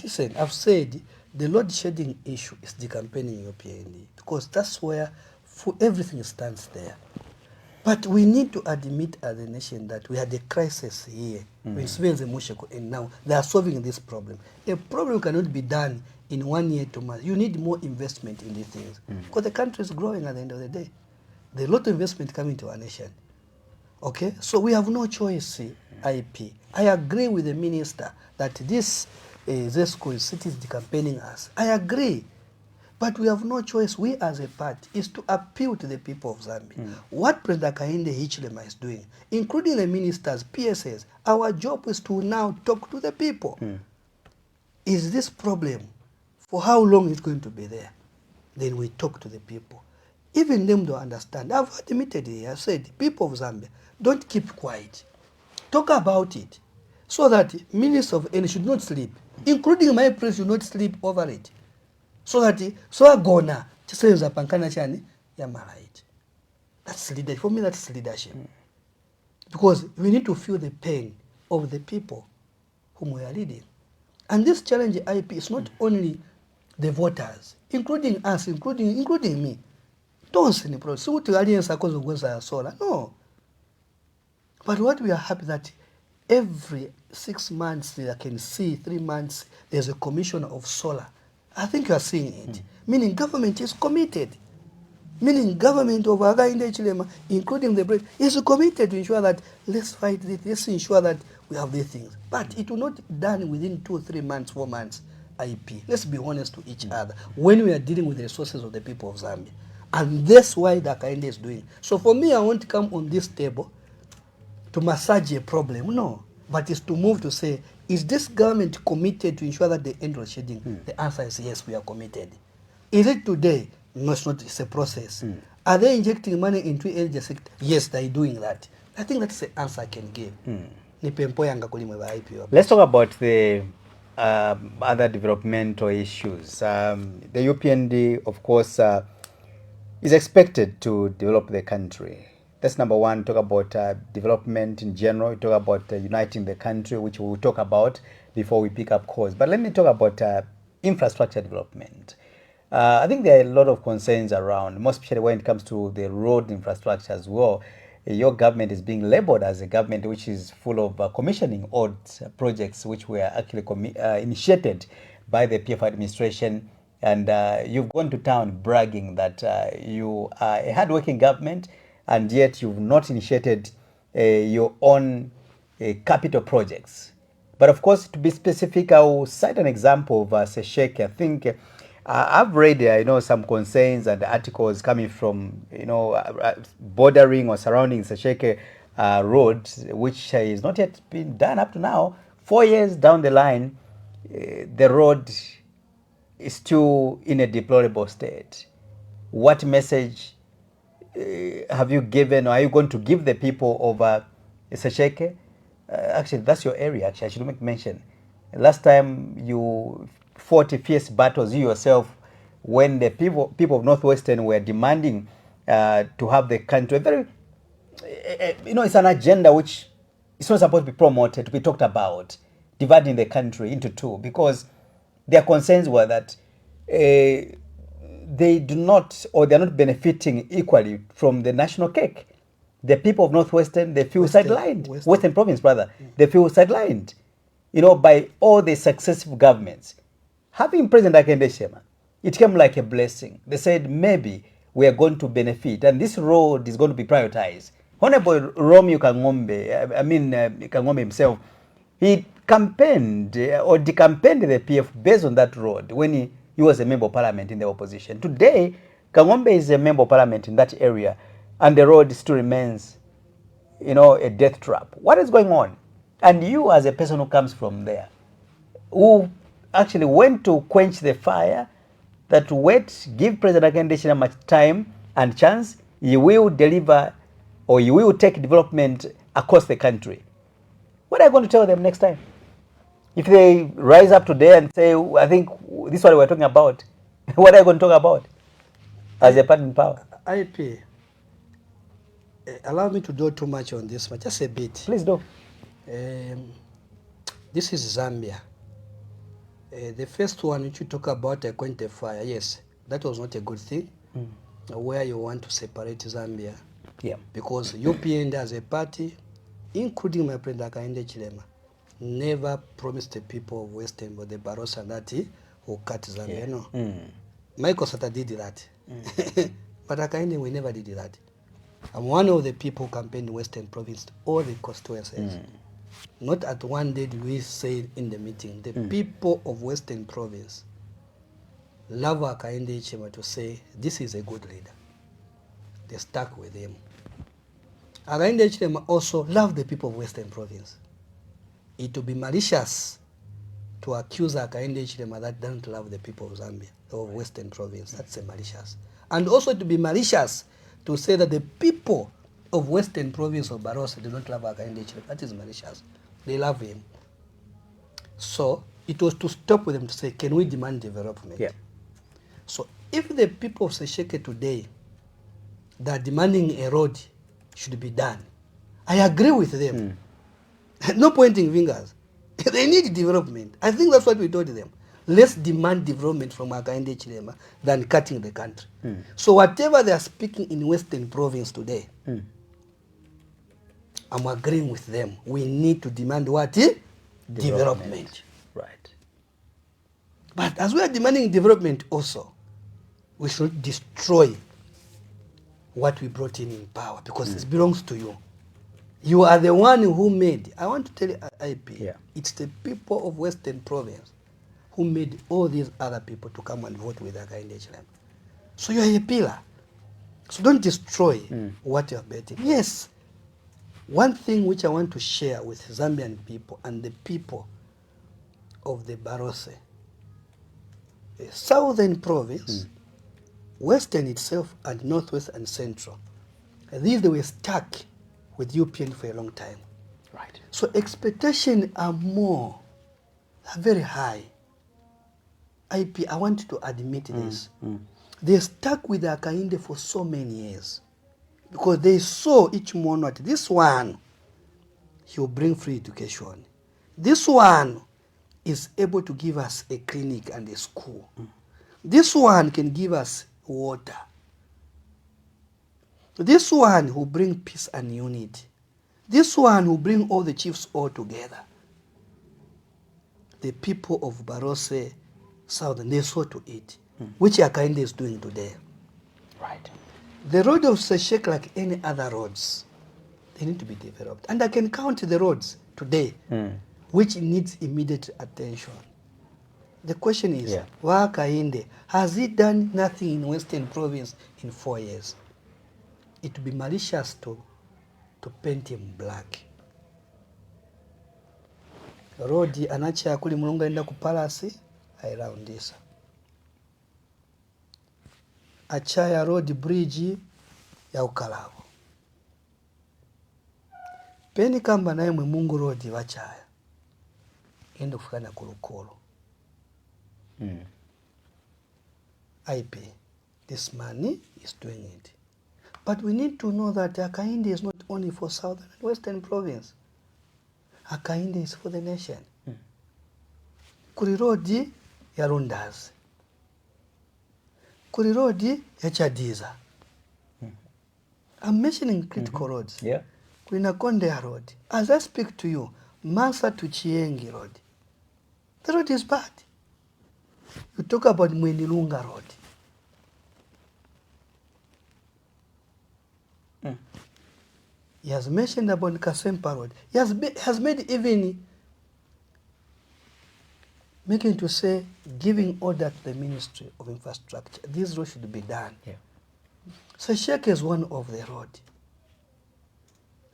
listen, I've said the load shedding issue is decampaigning your PND because that's where everything stands there. But we need to admit as a nation that we had a crisis here. And now they are solving this problem. A problem cannot be done in 1 year, 2 months. You need more investment in these things. Because the country is growing at the end of the day. There's a lot of investment coming to our nation. Okay? So we have no choice, IP. I agree with the minister that this ZESCO is campaigning us. I agree. But we have no choice. We as a party is to appeal to the people of Zambia. What President Hakainde Hichilema'S is doing, including the ministers, PSS, our job is to now talk to the people. Is this problem, for how long it's going to be there? Then we talk to the people. Even them don't understand. I've admitted it. I've said, people of Zambia, don't keep quiet. Talk about it. So that ministers of energy should not sleep, including my press should not sleep over it. So that agona chisenza pankana chani ya malait. That's leadership. For me, that's leadership. Because we need to feel the pain of the people whom we are leading. And this challenge IP is not only the voters, including us, including me. Don't say no. But what we are happy that every 6 months I can see 3 months there's a commission of solar. I think you are seeing it. Meaning government is committed. Meaning government of Hakainde Hichilema, including the president, is committed to ensure that let's fight this, let's ensure that we have these things. But it will not be done within 2, 3 months, 4 months, IP. Let's be honest to each other when we are dealing with the resources of the people of Zambia. And that's why the Hakainde is doing. So for me, I won't come on this table to massage a problem. No. But it's to move to say, is this government committed to ensure that they end load shedding? The answer is yes, we are committed. Is it today? No, it's not. It's a process. Are they injecting money into energy sector? Yes, they're doing that. I think that's the answer I can give. Let's talk about the other developmental issues. The UPND, of course, is expected to develop the country. That's number one. Talk about development in general. We talk about uniting the country, which we will talk about before we pick up course. But let me talk about infrastructure development. I think there are a lot of concerns around, most especially when it comes to the road infrastructure as well. Your government is being labeled as a government which is full of commissioning odd projects which were actually initiated by the PF administration. And you've gone to town bragging that you are a hardworking government, and yet you've not initiated your own capital projects. But of course, to be specific, I will cite an example of Sesheke. I think I've read, some concerns and articles coming from, bordering or surrounding Sesheke road, which is not yet been done up to now. 4 years down the line, the road is still in a deplorable state. What message have you given, or are you going to give the people of Sesheke? Actually, that's your area. Actually, I should make mention. Last time you fought fierce battles, you yourself, when the people of Northwestern were demanding to have the country, very, it's an agenda which it's not supposed to be promoted, to be talked about, dividing the country into two, because their concerns were that they do not, or they're not benefiting equally from the national cake. The people of Northwestern, they feel sidelined. Western province, rather, they feel sidelined, by all the successive governments. Having President Hakainde Hichilema, it came like a blessing. They said maybe we are going to benefit, and this road is going to be prioritized. Honorable Romeo Kangombe, Kangombe himself, he campaigned or decampaigned the PF based on that road when he was a member of parliament in the opposition. Today, Kangombe is a member of parliament in that area, and the road still remains, a death trap. What is going on? And you, as a person who comes from there, who actually went to quench the fire, that give President Hakainde Hichilema much time and chance, he will deliver, or he will take development across the country. What are you going to tell them next time? If they rise up today and say, I think this is what we're talking about, what are you going to talk about as a party in power? IP, allow me to do too much on this, but just a bit. Please do. This is Zambia. The first one which you talk about, Hakainde fire, yes, that was not a good thing, where you want to separate Zambia. Yeah. Because UPN as a party, including my friend Hakainde Hichilema, never promised the people of Western or the Barossa that he will cut Zambia. No. Michael Sata did that. But Hakainde, we never did that. I'm one of the people who campaigned in Western Province, all the constituencies. Not at one day did we say in the meeting, the people of Western Province love Hakainde Hichilema to say, this is a good leader. They stuck with him. Hakainde Hichilema also loved the people of Western Province. It would be malicious to accuse Hakainde Hichilema that doesn't love the people of Zambia, or Western Province. That's a malicious. And also to be malicious to say that the people of Western Province of Barossa do not love Hakainde Hichilema. That is malicious. They love him. So it was to stop with them to say, can we demand development? Yeah. So if the people of Sesheke today, they are demanding a road should be done, I agree with them. No pointing fingers. They need development. I think that's what we told them. Let's demand development from Hakainde Hichilema than cutting the country. So whatever they are speaking in Western Province today, I'm agreeing with them. We need to demand what? Development. Right. But as we are demanding development also, we should destroy what we brought in power, because it belongs to you. You are the one who made, I want to tell you, IP, it's the people of Western Province who made all these other people to come and vote with Hakainde Hichilema. So you are a pillar. So don't destroy what you are betting. Yes, one thing which I want to share with Zambian people and the people of the Barossa, Southern Province, Western itself, and Northwest and Central, these they were stuck with UPN for a long time. Right. So expectations are very high. IP, I want to admit this. They stuck with Hakainde for so many years because they saw each month, this one, he will bring free education. This one is able to give us a clinic and a school. This one can give us water. This one will bring peace and unity. This one will bring all the chiefs all together. The people of Barossa Southern, they saw to it, which Hakainde is doing today. Right. The road of Sesheke, like any other roads, they need to be developed. And I can count the roads. today, which needs immediate attention. The question is, Hakainde, has he done nothing in Western Province in 4 years? It would be malicious to paint him black. Rodi anacha kuli mulunga enda ku palasi airaundisa. Achaya road bridge ya ukalabo. Peni kamba naye mwe mungu road wachaya. Endo kufukana kulukolo. IP. This money is doing it. But we need to know that Hakainde is not only for Southern and Western Province. Hakainde is for the nation. Kuri road ya Rundazi. Kuri road ya Chadiza. I'm mentioning critical roads. Yeah. Kuna Konde road. As I speak to you, Mansa to Chiengi road. The road is bad. You talk about Mwenilunga road. He has mentioned about Kasempa road. He has made even making to say, giving order to the Ministry of Infrastructure. This road should be done. Yeah. Sesheke is one of the road.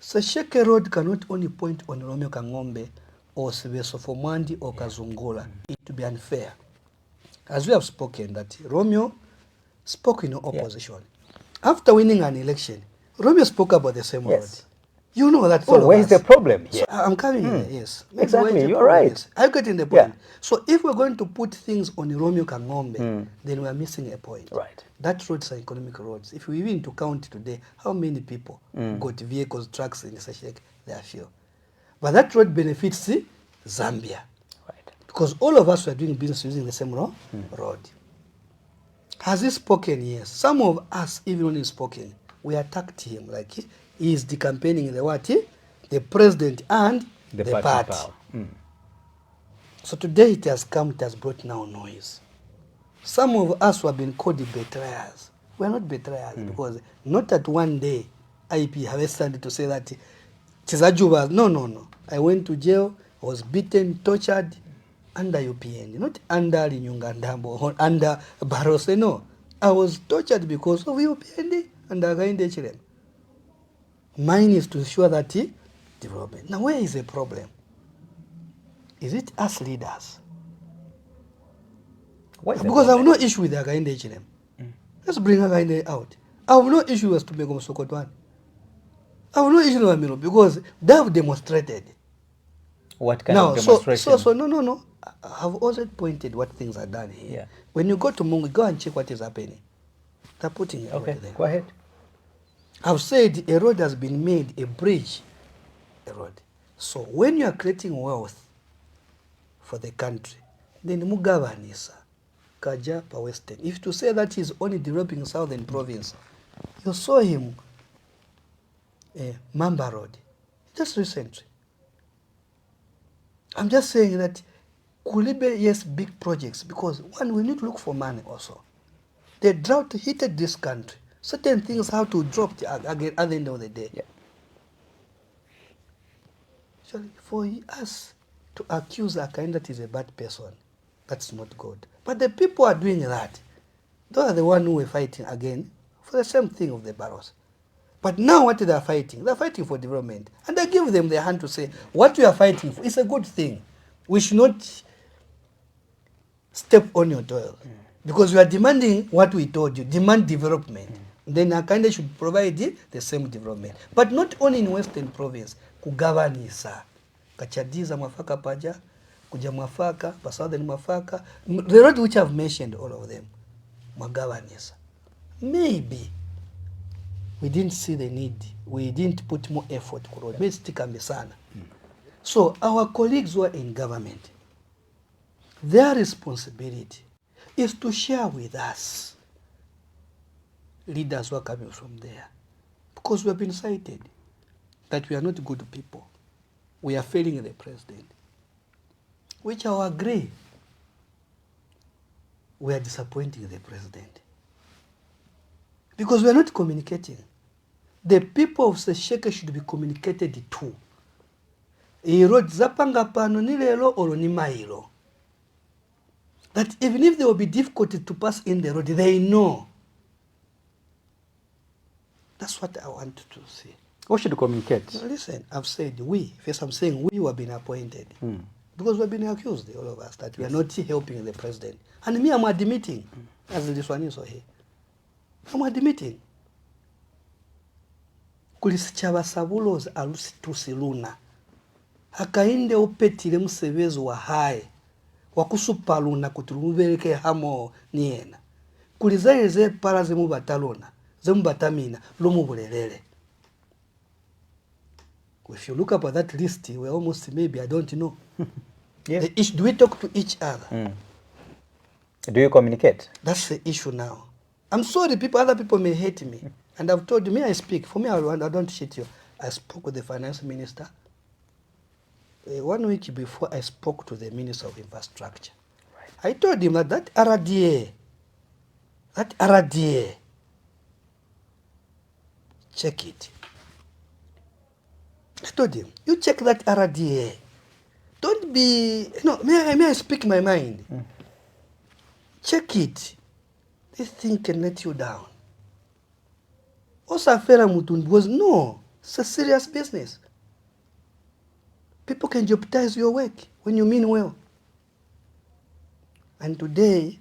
Sesheke road cannot only point on Romeo Kangombe or Siveso Fomwandi or Kazungula. It would be unfair. As we have spoken, that Romeo spoke in opposition. After winning an election, Romeo spoke about the same road. You know that. So where's the problem here? So I'm coming here, yes. Exactly, you're right. Is. I'm getting the point. So if we're going to put things on Romeo Kangombe, then we're missing a point. Right. That roads are economic roads. If we even to count today, how many people got vehicles, trucks in Sesheke, they are few. But that road benefits Zambia. Right. Because all of us were doing business using the same road. Has he spoken? Yes. Some of us, even when he's spoken, we attacked him like he is decampaigning the what? The president and the party. So today it has come, it has brought now noise. Some of us who have been called betrayers. We are not betrayers because not at one day IP have started to say that Chizajuba, no. I went to jail, I was beaten, tortured under UPN, not under Linyungandambo or under Barose, no. I was tortured because of UPN and Hakainde Hichilema. Mine is to ensure that development. Now, where is the problem? Is it us leaders? Because I have no issue with Hakainde Hichilema. Let's bring Hakainde out. I have no issue with Tumego Msokotwane. I have no issue with Milo because they have demonstrated. What kind of demonstration? So, no. I have also pointed what things are done here. Yeah. When you go to Mungu, go and check what is happening. They're putting it okay, there. Go ahead. I've said a road has been made, a bridge, a road. So when you are creating wealth for the country, then Mugavanisa, Kaja pa Western. If to say that he's only developing Southern Province, you saw him, Mamba Road, just recently. I'm just saying that Kulibe, yes, big projects, because one, we need to look for money also. The drought hit this country. Certain things have to drop again at the end of the day. Yeah. Actually, for us to accuse Hakainde that is a bad person, that's not good. But the people are doing that. Those are the ones who were fighting again for the same thing of the barrows. But now what they are fighting? They are fighting for development. And I give them their hand to say, what we are fighting for is a good thing. We should not step on your toil. Because you are demanding what we told you, demand development. Then Hakainde should provide the same development. But not only in Western Province, kugavanisa. Kachadiza mafaka paja, kuja mafaka, pa Southern mafaka. The road which I've mentioned, all of them, magavanisa. Maybe we didn't see the need. We didn't put more effort to road. So our colleagues who are in government, their responsibility is to share with us leaders who are coming from there. Because we have been cited that we are not good people. We are failing the president. Which I will agree. We are disappointing the president. Because we are not communicating. The people of Sesheke should be communicated to. road zapanga pano ni lero olo ni mailo. That even if there will be difficulty to pass in the road, they know. That's what I want to see. Who should communicate? Now listen, I've said we. First, I'm saying we who have been appointed. Because we've been accused, all of us, that we are not helping the president. And me, I'm admitting, as Liswaniso here, I'm admitting. Kulisichaba sabulos alusitusiluna. Hakainde upetile msevezo wa hai. Wakusupaluna kutulubereke hamo niena. Kulizaye ze para zemu batalona. Zemu batamina. Lomu bulelele. If you look up at that list, we're almost maybe, I don't know. Yeah. Do we talk to each other? Do you communicate? That's the issue now. I'm sorry, other people may hate me. And I've told me I speak. For me, I don't cheat you. I spoke with the finance minister. 1 week before, I spoke to the Minister of Infrastructure. Right. I told him that RDA, check it. I told him, you check that RDA. Don't be, may I speak my mind? Check it. This thing can let you down. Also, because no, it's a serious business. People can jeopardize your work when you mean well. And today,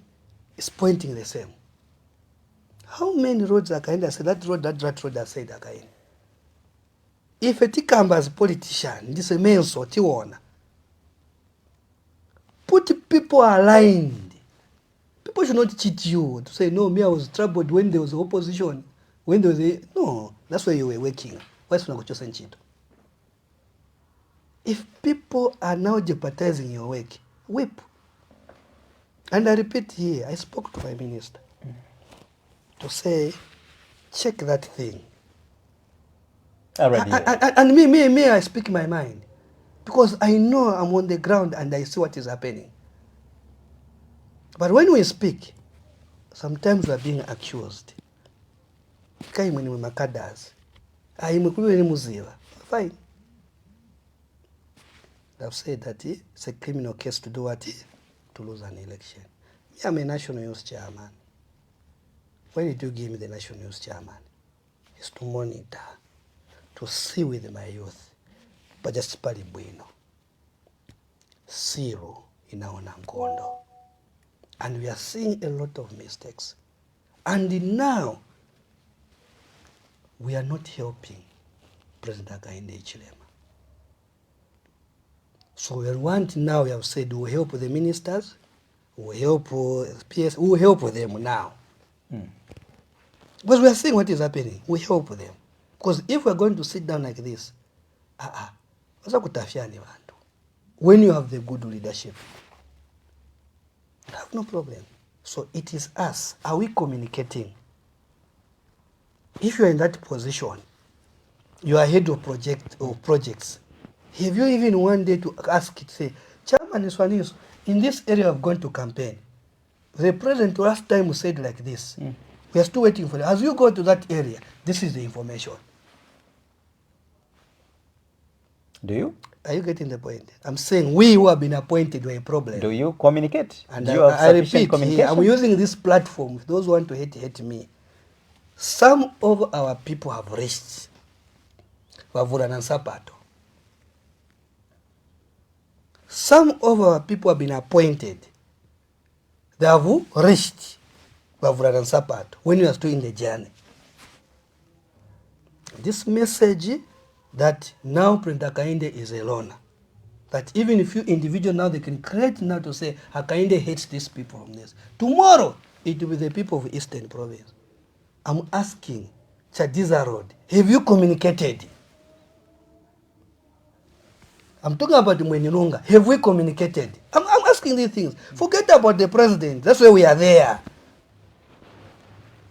it's pointing the same. How many roads are kind of said that road I said again? If a tikamba as a politician, this is a man so tiwana. Put people aligned. People should not cheat you to say, no, me, I was troubled when there was opposition. When there was no, that's why you were working. What's not just cheat? If people are now jeopardizing your work, whip. And I repeat here, I spoke to my minister to say, check that thing. And me, I speak my mind. Because I know I'm on the ground and I see what is happening. But when we speak, sometimes we are being accused. Fine. I've said that it's a criminal case to do what? To lose an election. Me, I'm a national youth chairman. Why did you give me the national youth chairman? It's to monitor, to see with my youth. But just pali bueno. Zero in our Nangondo. And we are seeing a lot of mistakes. And now, we are not helping President Hakainde Hichilema. So we want now, we have said, we will help the ministers, we will help PS, we will help them now. Because we are seeing what is happening. We help them. Because if we are going to sit down like this, when you have the good leadership, I have no problem. So it is us. Are we communicating? If you are in that position, you are head of projects, have you even one day to ask it, say, Chairman Liswaniso, in this area of going to campaign, the president last time said like this, we are still waiting for it. As you go to that area, this is the information. Do you? Are you getting the point? I'm saying we who have been appointed were a problem. Do you communicate? And do you have I repeat, communication? I'm using this platform. Those who want to hate me. Some of our people have reached Wavula Sapato. Some of our people have been appointed. They have reached Wavula Sapato when you are still in the journey. This message that now President Hakainde is a loner. That even if you individual now, they can create now to say Hakainde hates these people from this. Tomorrow, it will be the people of Eastern Province. I'm asking Chadiza Road, have you communicated? I'm talking about Mwenilunga. Have we communicated? I'm asking these things. Forget about the president. That's why we are there.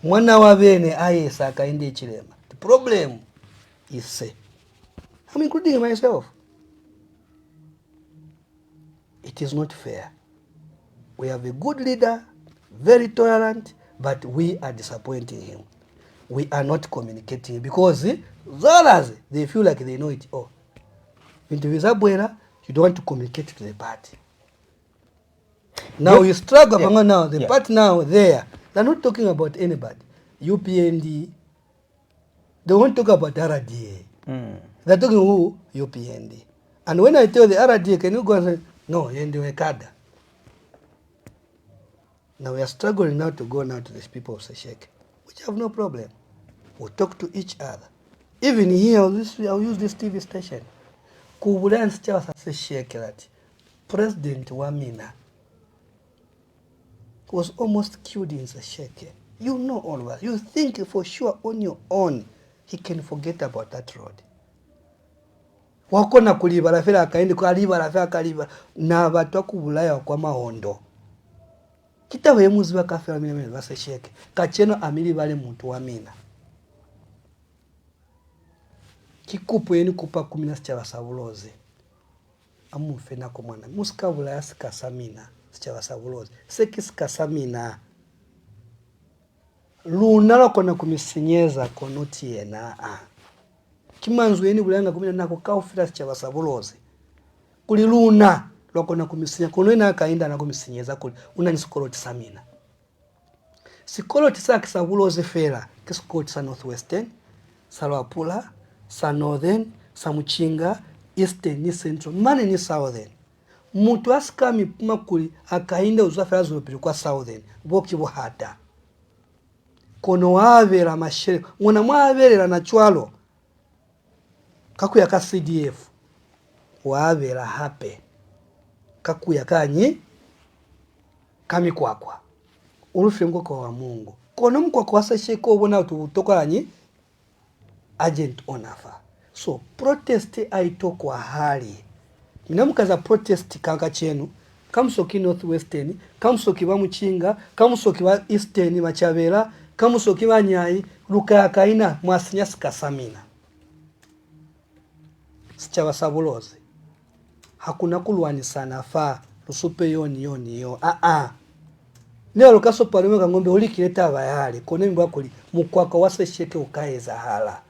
Mwana wabene aye Hakainde Hichilema. The problem is I'm including myself. It is not fair. We have a good leader, very tolerant, but we are disappointing him. We are not communicating because others, they feel like they know it all. Into Visabwera, you don't want to communicate to the party. Now you struggle now, the party now there. They're not talking about anybody. UPND, they won't talk about RDA. They're talking who? UPND. And when I tell the RDA, can you go and say, no, you're in the Wekada. Now we are struggling now to go now to these people of Sesheke, which have no problem. We'll talk to each other. Even here, I'll use this TV station. Kubulan Stars Sesheke that President Wamina was almost killed in Sesheke. You know all that. You think for sure on your own he can forget about that road. Wakona kulibala fela Hakainde kulibala fela kalibala na batu kubulaya kwa mahondo. Kita wemuzi bakafera mine basesheke. Kacheno amili bale muntu Wamina. Kikupu yeni kupa 10 sichabasabuloze. Amufena ko mwana. Musikabula yasikasamina sichabasabuloze. Sekisikasamina. Luna lokona kumisinyeza konoti yena Kimanzu yeni bulanga kumina nako kaufira sichabasabuloze. Kuli luna lokona kumisinya konwena Hakainde na kumisinyeza kuli unanisikolo samina. Sikolo tisa kisabuloze fera kisikolo tisa northwestern, Salwapula, sa northern, sa Muchinga, eastern ni central, mane ni southern. Mutu asikami puma kuli Hakainde uzafera zopiri kwa southern, boki buhata. Kono wavera mashere, mwana mwaverera na chwalo. Kakuya ka CDF, wavera hape. Kakuya kanyi, kami kwakwa. Ulufengo kwa Mungu. Kono mkwa kwa Sesheke ubona utoka anyi, agent onafa. So protest aito kwa hali. Minamukaza protest kanka chenu. Kamusoki northwestern, kamusoki wa Muchinga, kamusoki wa eastern Machabela, kamusoki wa Nyai, luka Hakainde mwasinya sikasamina. Sichabasabuloze. Hakuna kulwani sana fa lusupe yoni yo. Neo lukaso palume kangombe ulikileta abayali. Kone mbwa kuli mukwaka wa Sesheke ukaeza hala.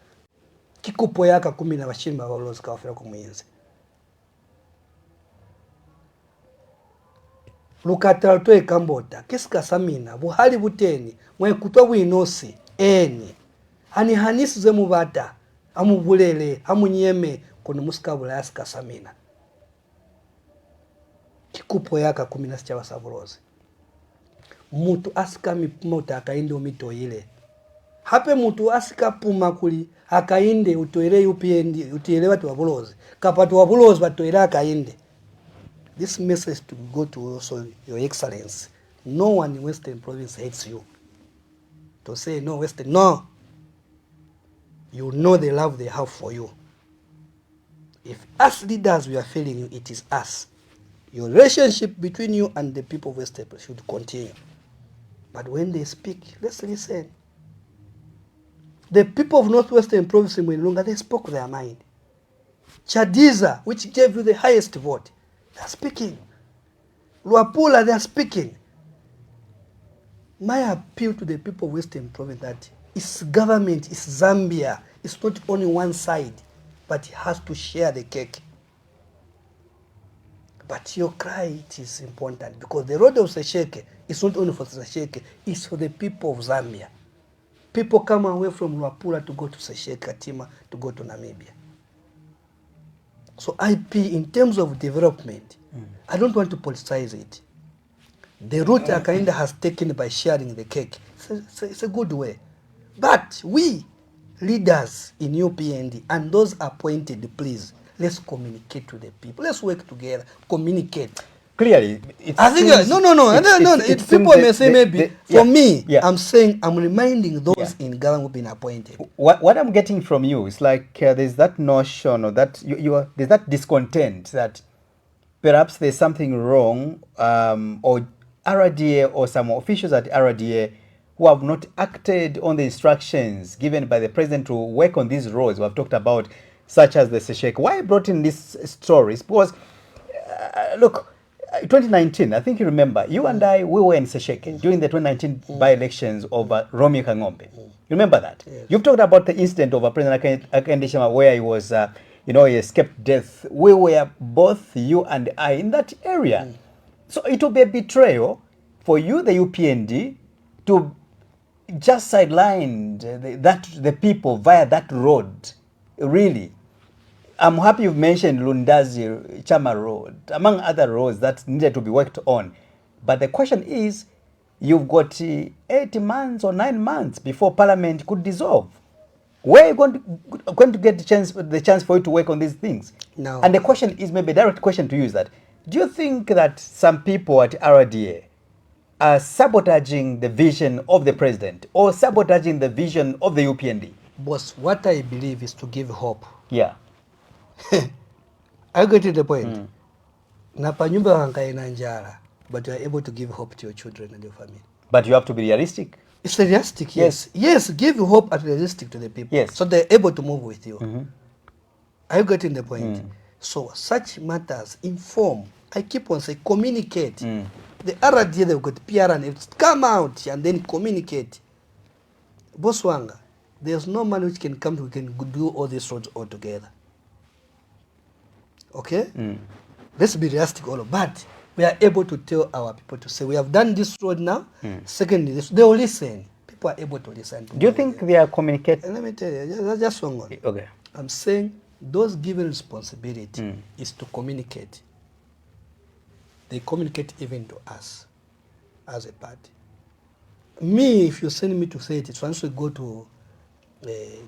Kikupo yaka 10 na bashimba balozi kawafira kumuyinzi. Lukatala toe kambota kisika samina buhali buteni mwe kutwa bwinosi eni hani hanisi ze mubata amubulele amunyeme kono musikabula yasika samina. Kikupo yaka 10 sichabasabuloze. Mutu asika mipumota Hakainde umitoyile. Hape mutu asika puma kuli Hakainde utoire UPND utiele watu wabuloze. Kapatu wabuloze watoire Hakainde. This message to go to also your excellency. No one in Western province hates you. To say no Western, no. You know the love they have for you. If us leaders we are failing you, it is us. Your relationship between you and the people of Western should continue. But when they speak, let's listen. The people of Northwestern province in Mwenilunga, they spoke their mind. Chadiza, which gave you the highest vote, they are speaking. Luapula, they are speaking. My appeal to the people of Western province that its government, it's Zambia. It's not only one side, but it has to share the cake. But your cry, it is important because the road of Sesheke is not only for Sesheke, it's for the people of Zambia. People come away from Luapula to go to Sesheke, Katima, to go to Namibia. So IP, in terms of development, I don't want to politicize it. The route Hakainde has taken by sharing the cake, it's a good way. But we, leaders in UPND and those appointed, please, let's communicate to the people. Let's work together, communicate. Clearly, I think people may say maybe. For me, I'm saying I'm reminding those in government who've been appointed. What I'm getting from you is like there's that notion or that there's that discontent that perhaps there's something wrong, or RDA or some officials at RDA who have not acted on the instructions given by the president to work on these roads we have talked about, such as the Sesheke. Why I brought in this stories? Because look, 2019, I think you remember, you and I, we were in Sesheke during the 2019 by-elections of Romeo Kangombe. You remember that? Yes. You've talked about the incident of President Hakainde where he was he escaped death. We were both, you and I, in that area. So it will be a betrayal for you, the UPND, to just sideline the people via that road. Really. I'm happy you've mentioned Lundazi Chama Road, among other roads that needed to be worked on. But the question is, you've got 8 months or 9 months before Parliament could dissolve. Where are you going to get the chance for you to work on these things? No. And the question is, maybe a direct question to you is that, do you think that some people at RDA are sabotaging the vision of the president or sabotaging the vision of the UPND? Boss, what I believe is to give hope. Yeah. I get to the point. Napa nyumba hangaina njala, but you are able to give hope to your children and your family. But you have to be realistic. It's realistic, yes. Yes, give hope and realistic to the people. Yes. So they're able to move with you. Are you getting the point? So such matters, inform. I keep on saying, communicate. The RDA, they've got PR and it's come out and then communicate. Boswanga, there's no money which can come to, we can do all these roads all together. Okay? Let's be realistic all of, but we are able to tell our people to say, we have done this road now. Secondly, they will listen. People are able to listen. Do you think they are communicating? Let me tell you, just hang on. Okay. I'm saying those given responsibility is to communicate. They communicate even to us as a party. Me, if you send me to say it, once we go to,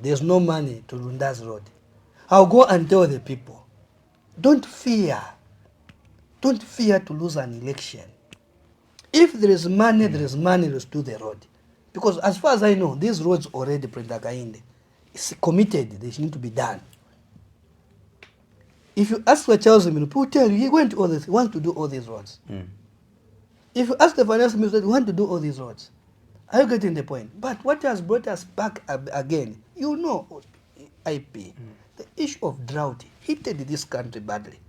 there's no money to Lunda's road, I'll go and tell the people, don't fear. Don't fear to lose an election. If there is money, let's do the road. Because as far as I know, these roads already, Hakainde, it's committed, they need to be done. If you ask the Charles Minister, people tell you, he went to all this, he wants to do all these roads. If you ask the finance minister, we want to do all these roads. Are you getting the point? But what has brought us back again, you know, IP, the issue of drought hit this country badly.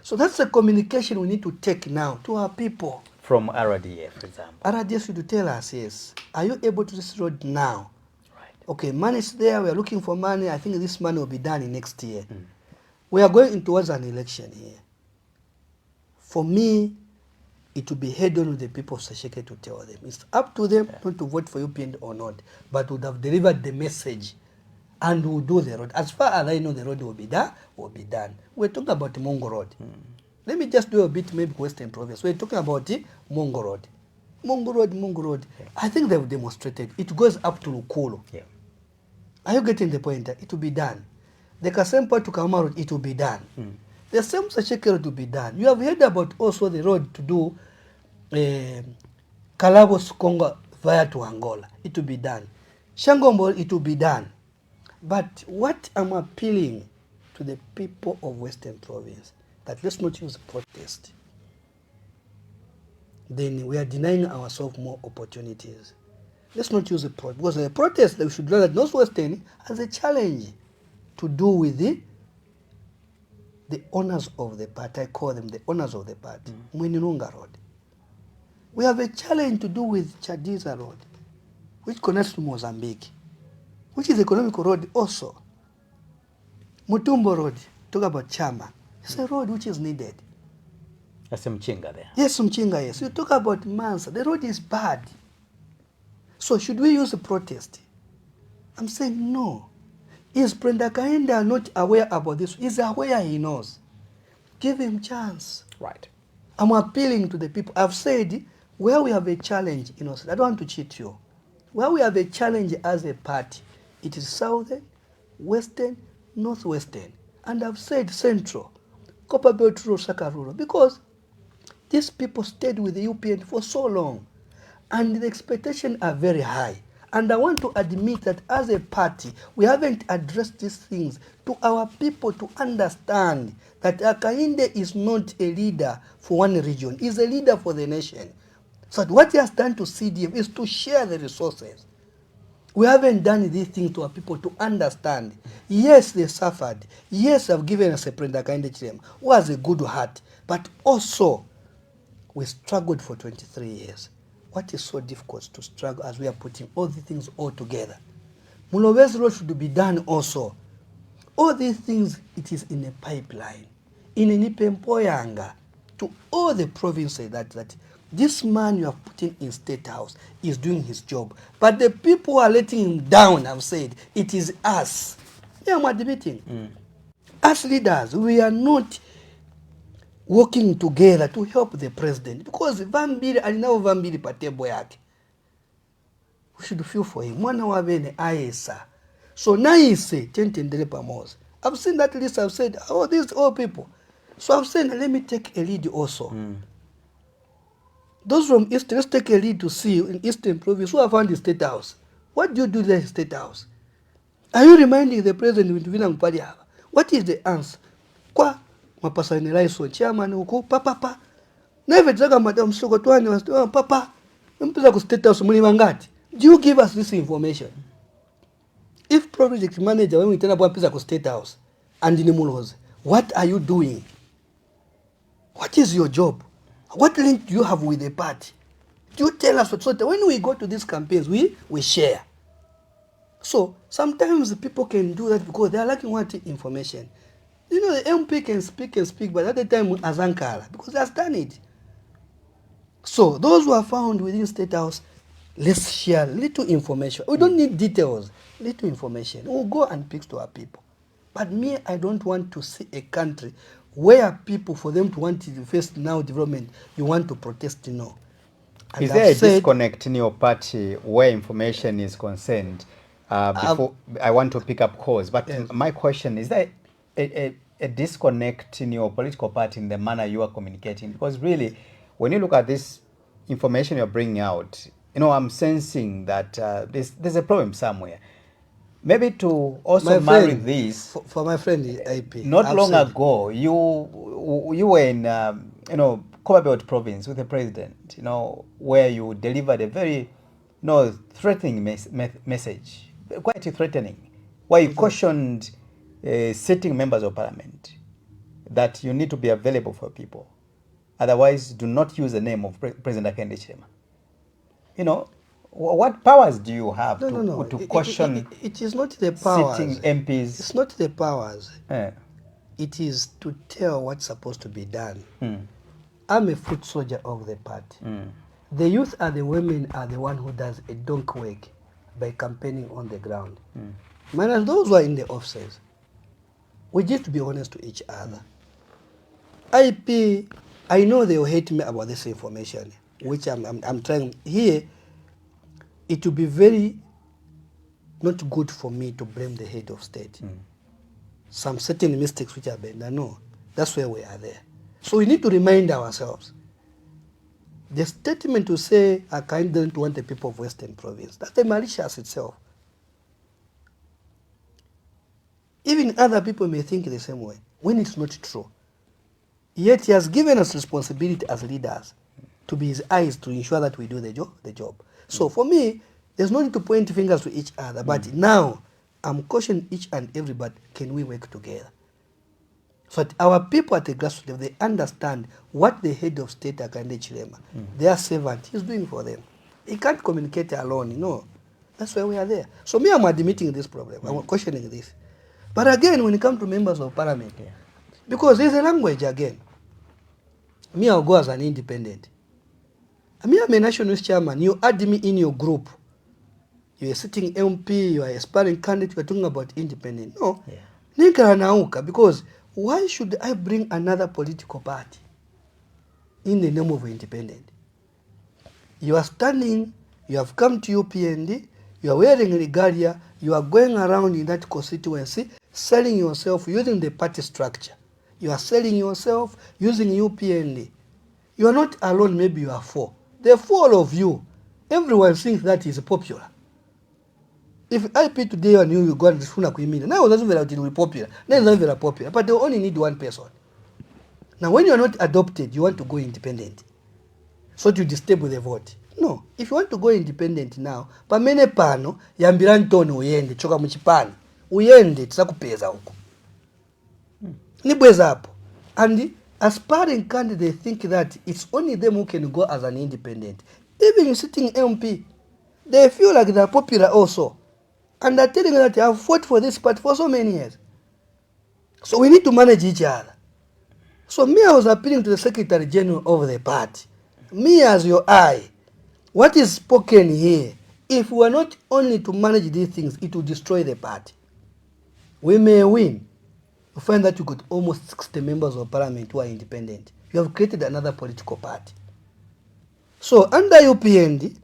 So that's the communication we need to take now to our people. From RDA, for example. RDA should tell us, yes, are you able to this road now? Right. Okay, money is there, we are looking for money, I think this money will be done in next year. We are going towards an election here. For me, it will be head on with the people of Sesheke to tell them. It's up to them not to vote for UPND or not, but would have delivered the message and will do the road. As far as I know, the road will be done, We're talking about the Mongo Road. Let me just do a bit, maybe Western Province. We're talking about the Mongo Road. Mongo Road. Yeah. I think they've demonstrated. It goes up to Lukulu. Yeah. Are you getting the point? It will be done. The Kasempa to Kama Road, it will be done. The same Sesheke Road will be done. You have heard about also the road to do Kalabos Congo via to Angola. It will be done. Shangombo, it will be done. But what I'm appealing to the people of Western Province, that let's not use protest. Then we are denying ourselves more opportunities. Let's not use a protest, because a protest, we should learn that Northwestern has a challenge to do with the owners of the party. I call them the owners of the party. Mwenirunga Road. We have a challenge to do with Chadiza Road, which connects to Mozambique, which is economical road also. Mutumbo Road, talk about Chama. It's a road which is needed. That's Mchinga there. Yes, Mchinga, yes. You talk about Mansa. The road is bad. So should we use a protest? I'm saying no. Is Brenda Hakainde not aware about this? He's aware, he knows. Give him chance. Right. I'm appealing to the people. I've said, where we have a challenge, I don't want to cheat you. Where we have a challenge as a party, it is Southern, Western, Northwestern. And I've said Central, Copper Belt Rural, Saka Rural, because these people stayed with the UPN for so long. And the expectations are very high. And I want to admit that as a party, we haven't addressed these things to our people to understand that Hakainde is not a leader for one region. He's a leader for the nation. So what he has done to CDF is to share the resources. We haven't done these things to our people to understand. Yes, they suffered. Yes, they've given us a Brenda Hakainde Hichilema, who has a good heart. But also, we struggled for 23 years. What is so difficult to struggle as we are putting all the things all together? Mulowezi Road should be done also. All these things, it is in a pipeline. In a Nipempoyanga, to all the provinces that this man you have put in State House is doing his job. But the people who are letting him down have said, it is us. Yeah, I'm admitting. As leaders, we are not working together to help the president. Because Vambiri, alinawo Vambiri patebo yake. We should feel for him. Mwana wabene aesa. So now he say, tentendele pamoja. I've seen that list, I've said, oh, these all people. So I've said, let me take a lead also. Those from East, let's take a lead to see in Eastern Province who have found the State House. What do you do there in State House? Are you reminding the president with Vina Mpadi? What is the answer? Kwa Mapasanelaiso chairman huko papa. Never draga madam soko twani was papa. Mpeza ku State House muli mangati. Do you give us this information? If project manager when we tell about pizza ku State House and in Muloz, what are you doing? What is your job? What link do you have with the party? Do you tell us what? So when we go to these campaigns, we share. So sometimes people can do that because they are lacking what information. You know, the MP can speak, but at the time Azankara, because they have done it. So those who are found within State House, let's share little information. We don't need details, little information. We'll go and speak to our people. But me, I don't want to see a country where people, for them to want to face now development, you want to protest, no. And is there a disconnect in your party where information is concerned? Before I want to pick up calls, but yes. My question is there a disconnect in your political party in the manner you are communicating? Because really, when you look at this information you're bringing out, you know, I'm sensing that there's a problem somewhere. Maybe to also marry this. For my friend IP. Not long ago, you were in you know, Cobalt province with the president, you know, where you delivered a very, you know, threatening message, quite threatening, where you cautioned sitting members of parliament that you need to be available for people. Otherwise, do not use the name of President Hakainde Hichilema. You know, what powers do you have to caution? It is not the powers. Sitting MPs. It's not the powers. It is to tell what's supposed to be done. I'm a foot soldier of the party. The youth and the women are the one who does a donkey work by campaigning on the ground. Minus those who are in the offices. We just to be honest to each other. IP, I know they will hate me about this information, which I'm trying here. It will be very not good for me to blame the head of state. Some certain mistakes which have been done. No, that's where we are there. So we need to remind ourselves. The statement to say Hakainde doesn't want the people of Western Province, that's the malicious itself. Even other people may think the same way, when it's not true. Yet he has given us responsibility as leaders to be his eyes to ensure that we do the job. So for me, there's no need to point fingers to each other. But now, I'm cautioning each and everybody, can we work together? So that our people at the grassroots level, they understand what the head of state, Hakainde Hichilema, their servant, is doing for them. He can't communicate alone, you know. That's why we are there. So me, I'm admitting this problem. I'm questioning this. But again, when it comes to members of parliament, because there's a language again. Me, I'll go as an independent. I'm a nationalist chairman. You add me in your group. You're a sitting MP, you are a aspiring candidate, you're talking about independent. No. Because why should I bring another political party in the name of independent? You are standing, you have come to UPND, you are wearing regalia, you are going around in that constituency, selling yourself using the party structure. You are selling yourself using UPND. You are not alone, maybe you are four. The four of you, everyone thinks that is popular. If IP today and you go and Suna Kuimina, now it doesn't be popular. Now it's not very popular, but they only need one person. Now when you are not adopted, you want to go independent. So you disturb the vote. No. If you want to go independent now, pamene pano, yambirantono uyende, choka mchipani. Uyende, tisakupeza huko. Nibweza hapo. And the aspiring candidates think that it's only them who can go as an independent. Even sitting MP, they feel like they're popular also. And they're telling that I have fought for this party for so many years. So we need to manage each other. So me, I was appealing to the Secretary General of the party. Me as your eye, what is spoken here, if we are not only to manage these things, it will destroy the party. We may win. You find that you got almost 60 members of parliament who are independent. You have created another political party. So under UPND,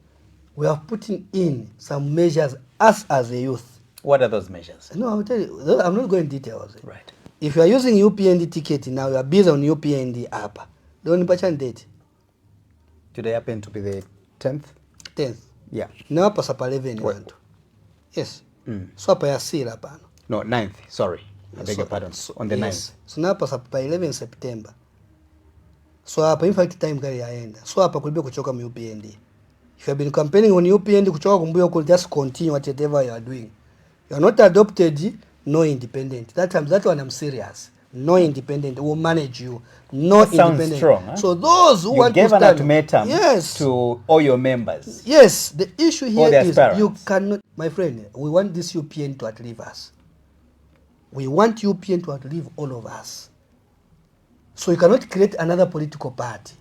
we are putting in some measures us as a youth. What are those measures? No, I will tell you. I'm not going into details. Right. If you are using UPND ticket now, you are based on UPND app. Don't patch date. Today happen to be the 10th? 10th. Yeah. Now pass up 11. What? Yes. So up ya sila pano. No, 9th. Sorry. I beg your pardon. On the 9th. So now pass up 11 September. So hapa in fact time gari yaenda. So hapa kulibia kuchoka mu UPND. If you have been campaigning on UPND kuchoka kumbuyo could just continue whatever you are doing. You are not adopted, no independent. That one I'm serious. No independent will manage you. No that independent. Sounds strong, huh? So those who you want gave to an stand, ultimatum yes, to all your members. Yes, the issue here is aspirants. You cannot, my friend. We want this UPN to outlive us. We want UPN to outlive all of us. So you cannot create another political party.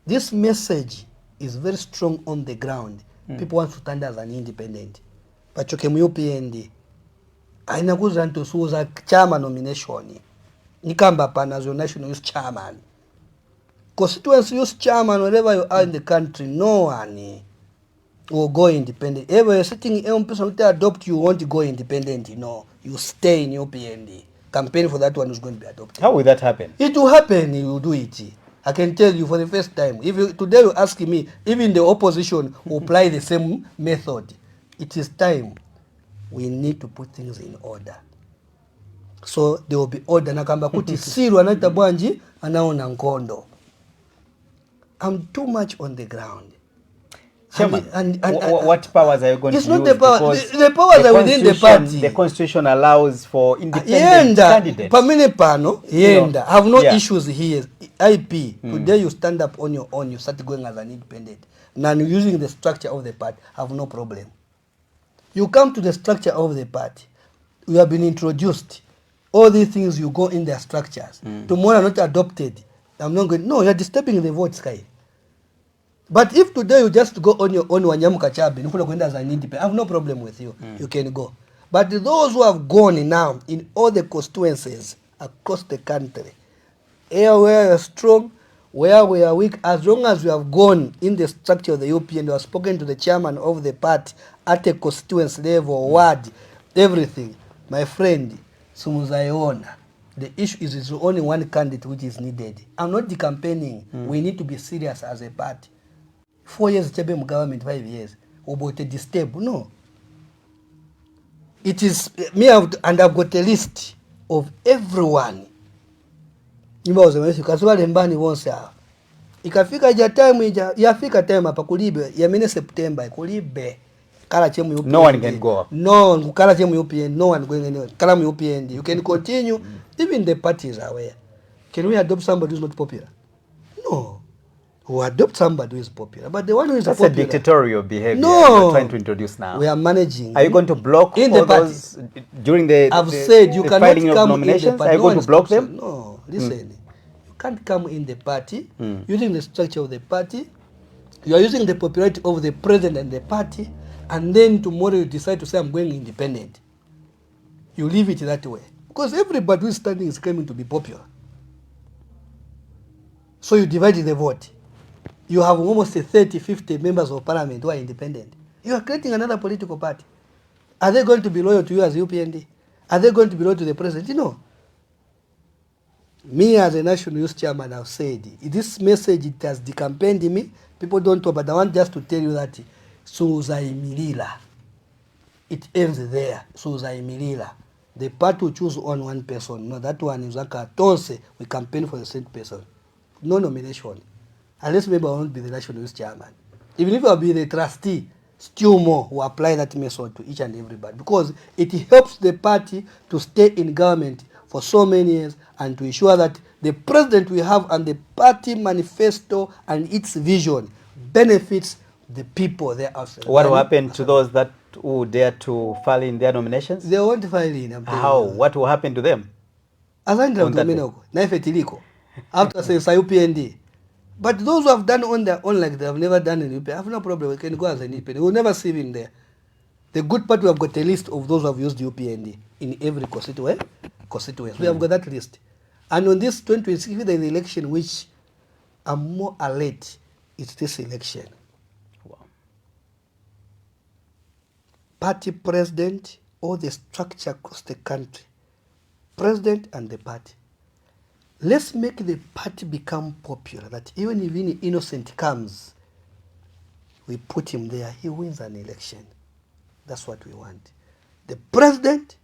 This message is very strong on the ground. People want to stand as an independent. But you can UPND. Aina kuzanto suza chairman nomination. Nikamba pan as your national youth chairman. Constituency youth chairman, wherever you are in the country, no one will go independent. If you're sitting in person to adopt, you won't go independent, you stay in UPND. Campaign for that one is going to be adopted. How will that happen? It will happen, you will do it. I can tell you for the first time. If today you ask me, even the opposition will apply the same method. It is time. We need to put things in order. So there will be order. Nakamba kuti siru anaita bwanji anaona nkondo. I'm too much on the ground. Chairman, what powers are you going to use? It's not the power. The powers are within the party. The constitution allows for independent candidates. Pamene pano, yenda. I have no issues here. IP, today you stand up on your own, you start going as an independent. Now using the structure of the party, I have no problem. You come to the structure of the party, you have been introduced. All these things, you go in their structures. Tomorrow not adopted. I'm not going, no, you're disturbing the vote sky. But if today you just go on your own, as an independent, I have no problem with you. You can go. But those who have gone now in all the constituencies across the country, where we are strong, where we are weak, as long as we have gone in the structure of the UPN, you have spoken to the chairman of the party at a constituency level, ward, everything. My friend, Sumuzaiona, the issue is only one candidate which is needed. I'm not campaigning. We need to be serious as a party. 4 years Chebem government, 5 years. About a disturb. No. It is me, and I've got a list of everyone. Kaswale mbani wonse. Ikafika ja time yafika time hapa kulibe ya September kulibe kala chemu UPN. No one can go up. No, kala chemu UPN, no one going anywhere. Kala mu UPN. You can continue. Even the parties are aware. Can we adopt somebody who is not popular? No. Who adopt somebody who is popular. But the one who is That's popular. That's a dictatorial behavior No. you're trying to introduce now. We are managing. Are you going to block in all the party? those during the I've said you the cannot filing of come nominations? in the party. Are you going to block them? No. Listen. You can't come in the party using the structure of the party. You are using the popularity of the president and the party, and then tomorrow you decide to say I'm going independent. You leave it that way. Because everybody who is standing is claiming to be popular. So you divide the vote. You have almost 30, 50 members of parliament who are independent. You are creating another political party. Are they going to be loyal to you as UPND? Are they going to be loyal to the president? You know. Me as a national youth chairman have said, this message, it has decampaigned me. People don't know, but I want just to tell you that Suza Imilila. It ends there. Suza Imilila. The party will choose on one person. No, that one is like a tonse. We campaign for the same person. No nomination. Unless maybe I won't be the national youth chairman. Even if I'll be the trustee, still more will apply that method to each and everybody. Because it helps the party to stay in government for so many years and to ensure that the president we have and the party manifesto and its vision benefits the people there outside. What will happen to those that who dare to file in their nominations? They won't file in. How? What will happen to them? asaindira On kuti that kumene day. uko naife tiliko after sensa UPND. But those who have done on their own like they have never done in UPND, I have no problem. We can go as an UPND. We'll never see him there. The good part, we have got a list of those who have used UPND in every constituency. We have got that list. And on this 2026, if there is an election which I'm more alert, it's this election. Wow. Party president, all the structure across the country, president and the party. Let's make the party become popular, that even if any innocent comes, we put him there, he wins an election. That's what we want. The president,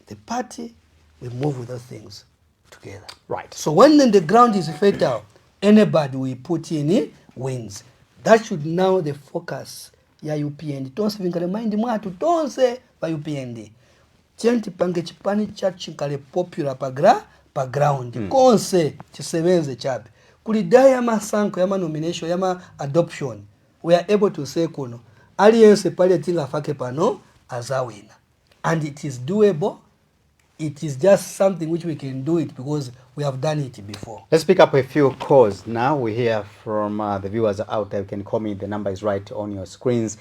the party, we move with those things together. Right. So when the ground is fertile, anybody we put in wins. That should now the focus ya UPND. Tonse vinkale mind mwatu tonse pa UPND. Chenti pange chipani chachi kale popular pa ground. Konse chisebenze chape. Kulidai yama sanko yama nomination yama adoption. We are able to say kuno aliyense pale tinga fake pano azawina. And it is doable. It is just something which we can do it because we have done it before. Let's pick up a few calls now. We hear from the viewers out there. You can call me. The number is right on your screens.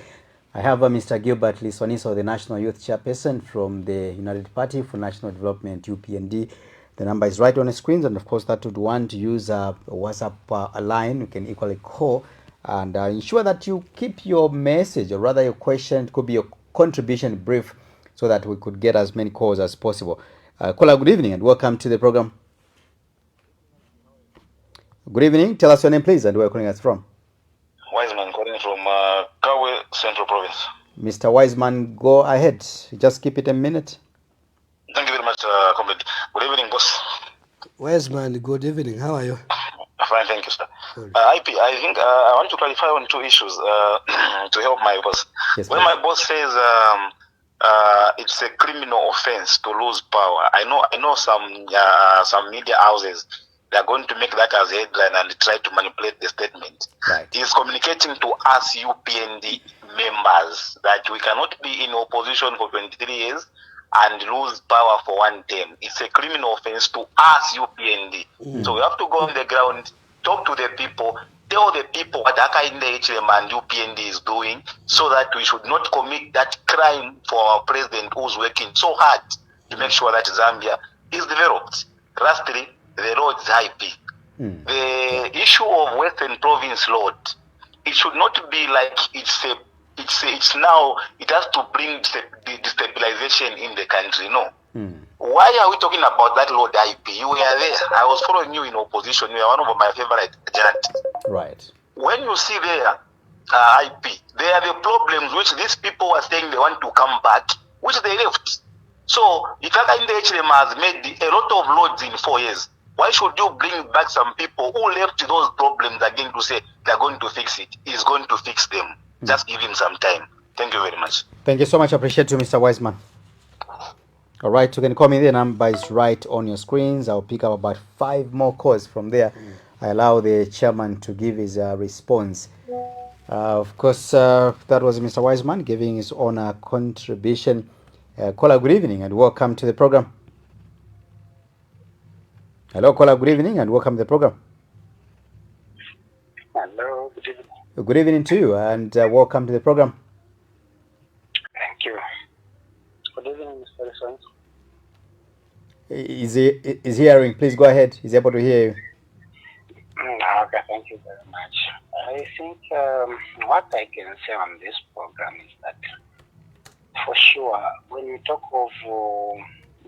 I have Mr. Gilbert Liswaniso, the National Youth Chairperson from the United Party for National Development, UPND. The number is right on the screens, and of course, that would want to use a WhatsApp line. You can equally call and ensure that you keep your message, or rather your question, it could be your contribution brief, so that we could get as many calls as possible. Caller, good evening and welcome to the program. Good evening. Tell us your name, please, and where you're calling us from. Wiseman calling from Kawe Central Province. Mr. Wiseman, go ahead. Just keep it a minute. Thank you very much, comrade. Good evening, boss. Wiseman, good evening. How are you? Fine, thank you, sir. IP, I think I want to clarify on two issues to help my boss. Yes, when please. my boss says it's a criminal offense to lose power, I know some media houses, they are going to make that as a headline and try to manipulate the statement. Right. He is communicating to us UPND members that we cannot be in opposition for 23 years and lose power for one term. It's a criminal offense to us UPND. So we have to go on the ground, talk to the people, tell the people what Hakainde, Hichilema and UPND is doing, so that we should not commit that crime for our president who's working so hard to make sure that Zambia is developed. Lastly, the roads IP. The issue of Western Province Road, it should not be like it's now, it has to bring destabilization in the country. No. Why are we talking about that road IP? You were there. I was following you in opposition. You are one of my favorite journalists. Right. When you see there, IP, there are the problems which these people were saying they want to come back, which they left. So, if Hakainde Hichilema'S has made a lot of roads in 4 years, why should you bring back some people who left those problems again to say they're going to fix it? He's going to fix them. Just give him some time. Thank you very much. Thank you so much. I appreciate you, Mr. Wiseman. All right, you can call me. The number is right on your screens. I'll pick up about 5 more calls from there. I allow the chairman to give his response. Of course, that was Mr. Wiseman giving his own contribution. Caller, good evening and welcome to the program. Hello, caller, good evening and welcome to the program. Hello, good evening. Good evening to you and welcome to the program. Thank you. Good evening, Mr. Liswaniso. Is he hearing? Please go ahead. He's able to hear you. Okay, thank you very much. I think what I can say on this program is that, for sure, when you talk of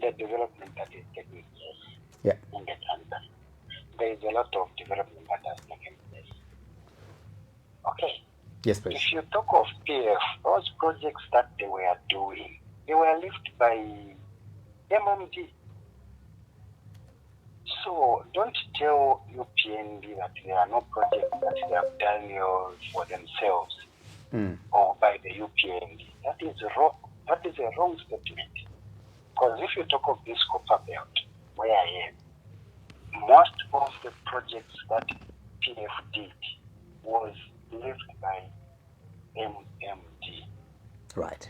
the development that is taking place in the country, there is a lot of development that has taken place. Okay. Yes, please. If you talk of PF, those projects that they were doing, they were lifted by MMD. So don't tell UPND that there are no projects that they have done for themselves or by the UPND. That is wrong. That is a wrong statement. Because if you talk of this copper belt, where I am, most of the projects that PF did was lifted by MMD. Right.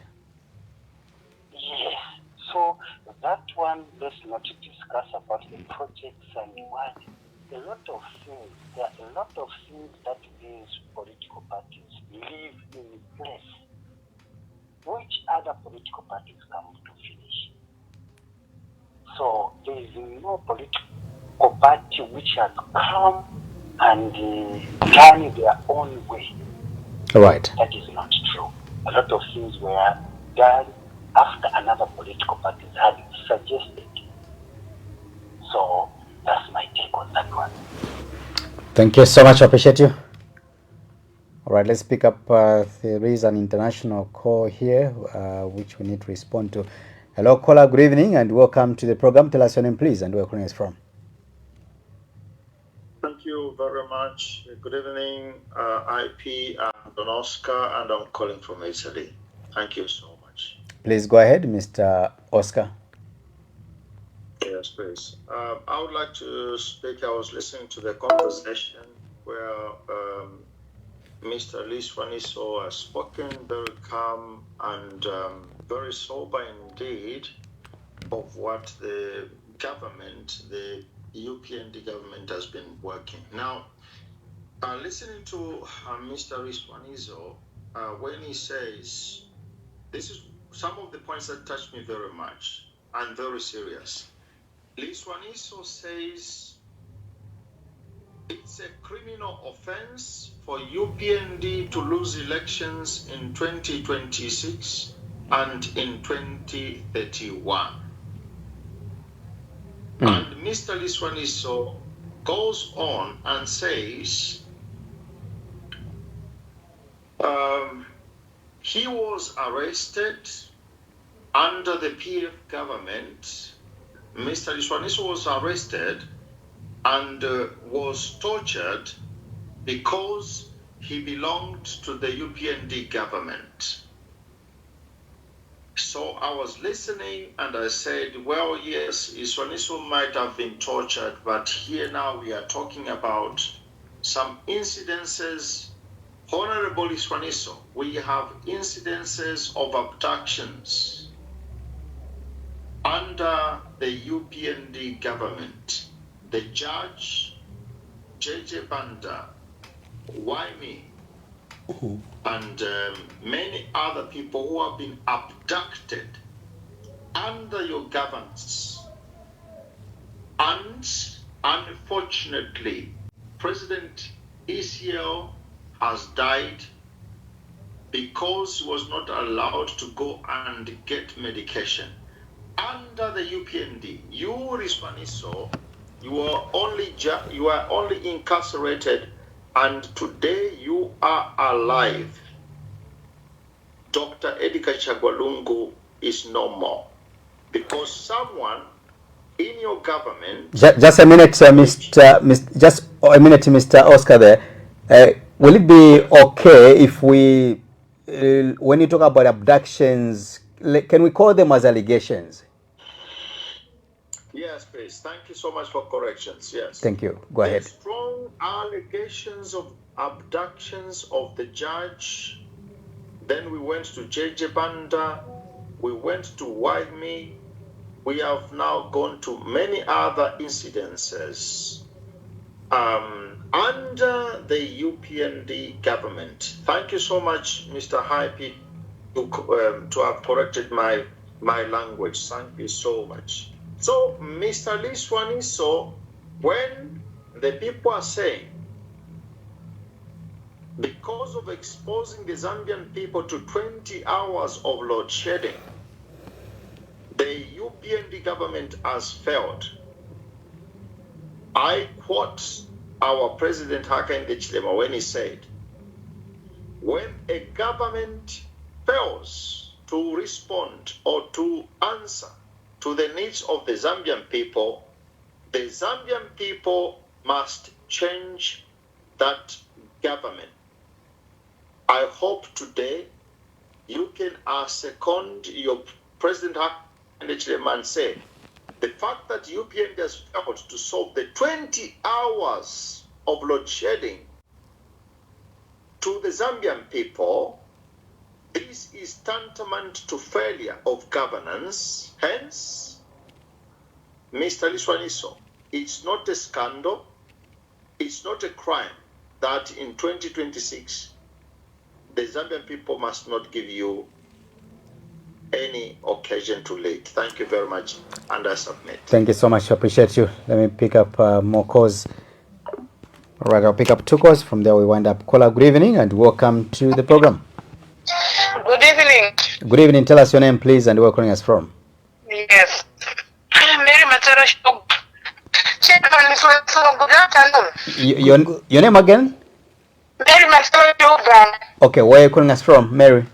Yes. So that one, let's not discuss about the projects and what. There are a lot of things that these political parties leave in place, which other political parties come to finish. So there is no political party which has come and done their own way. All right. That is not true. A lot of things were done after another political party had suggested. So that's my take on that one. Thank you so much. I appreciate you. All right, let's pick up. There is an international call here, which we need to respond to. Hello, caller. Good evening and welcome to the program. Tell us your name, please, and where you're calling us from. Thank you very much. Good evening, IP. I'm Don Oscar, and I'm calling from Italy. Thank you so much. Please go ahead, Mr. Oscar. Yes, please. I would like to speak. I was listening to the conversation where Mr. Liswaniso has spoken very calm and very sober indeed of what the government, the UPND government, has been working. Now, listening to Mr. Liswaniso, when he says, this is some of the points that touched me very much and very serious. Liswaniso says it's a criminal offense for UPND to lose elections in 2026 and in 2031. And Mr. Liswaniso goes on and says he was arrested under the PF government. Mr. Liswaniso was arrested and was tortured because he belonged to the UPND government. So I was listening and I said, well, yes, Liswaniso might have been tortured, but here now we are talking about some incidences. Honorable Liswaniso, we have incidences of abductions under the UPND government. The judge, JJ Banda, Waimi, and many other people who have been abducted under your governance. And unfortunately, President ECL has died because he was not allowed to go and get medication. Under the UPND, you, Liswaniso, you are only incarcerated, and today you are alive. Dr. Edgar Chagwalungu is no more because someone in your government. Just a minute, Mr. Oscar. There, will it be okay if we, when you talk about abductions, can we call them as allegations? Yes, please. Thank you so much for corrections. Yes. Thank you. Go ahead. Strong allegations of abductions of the judge. Then we went to JJ Banda. We went to Waimi. We have now gone to many other incidences under the UPND government. Thank you so much, Mr. Hype, to have corrected my language. Thank you so much. So, Mr. Liswaniso, when the people are saying, because of exposing the Zambian people to 20 hours of load shedding, the UPND government has failed. I quote our President Hakainde Hichilema when he said, when a government fails to respond or to answer to the needs of the Zambian people must change that government. I hope today you can second your President Hakainde Hichilema and say, the fact that UPND has failed to solve the 20 hours of load shedding to the Zambian people, This is tantamount to failure of governance. Hence, Mr. Liswaniso, it's not a scandal, it's not a crime that in 2026, the Zambian people must not give you any occasion to lead. Thank you very much, and I submit. Thank you so much. I appreciate you. Let me pick up more calls. All right, I'll pick up 2 calls. From there, we wind up. Caller, good evening and welcome to the program. Good evening. Good evening. Tell us your name, please, and where you're calling us from. Yes. Mary Matera Shog. Good afternoon. Your name again? Mary Matera Shog. Okay, where are you calling us from, Mary?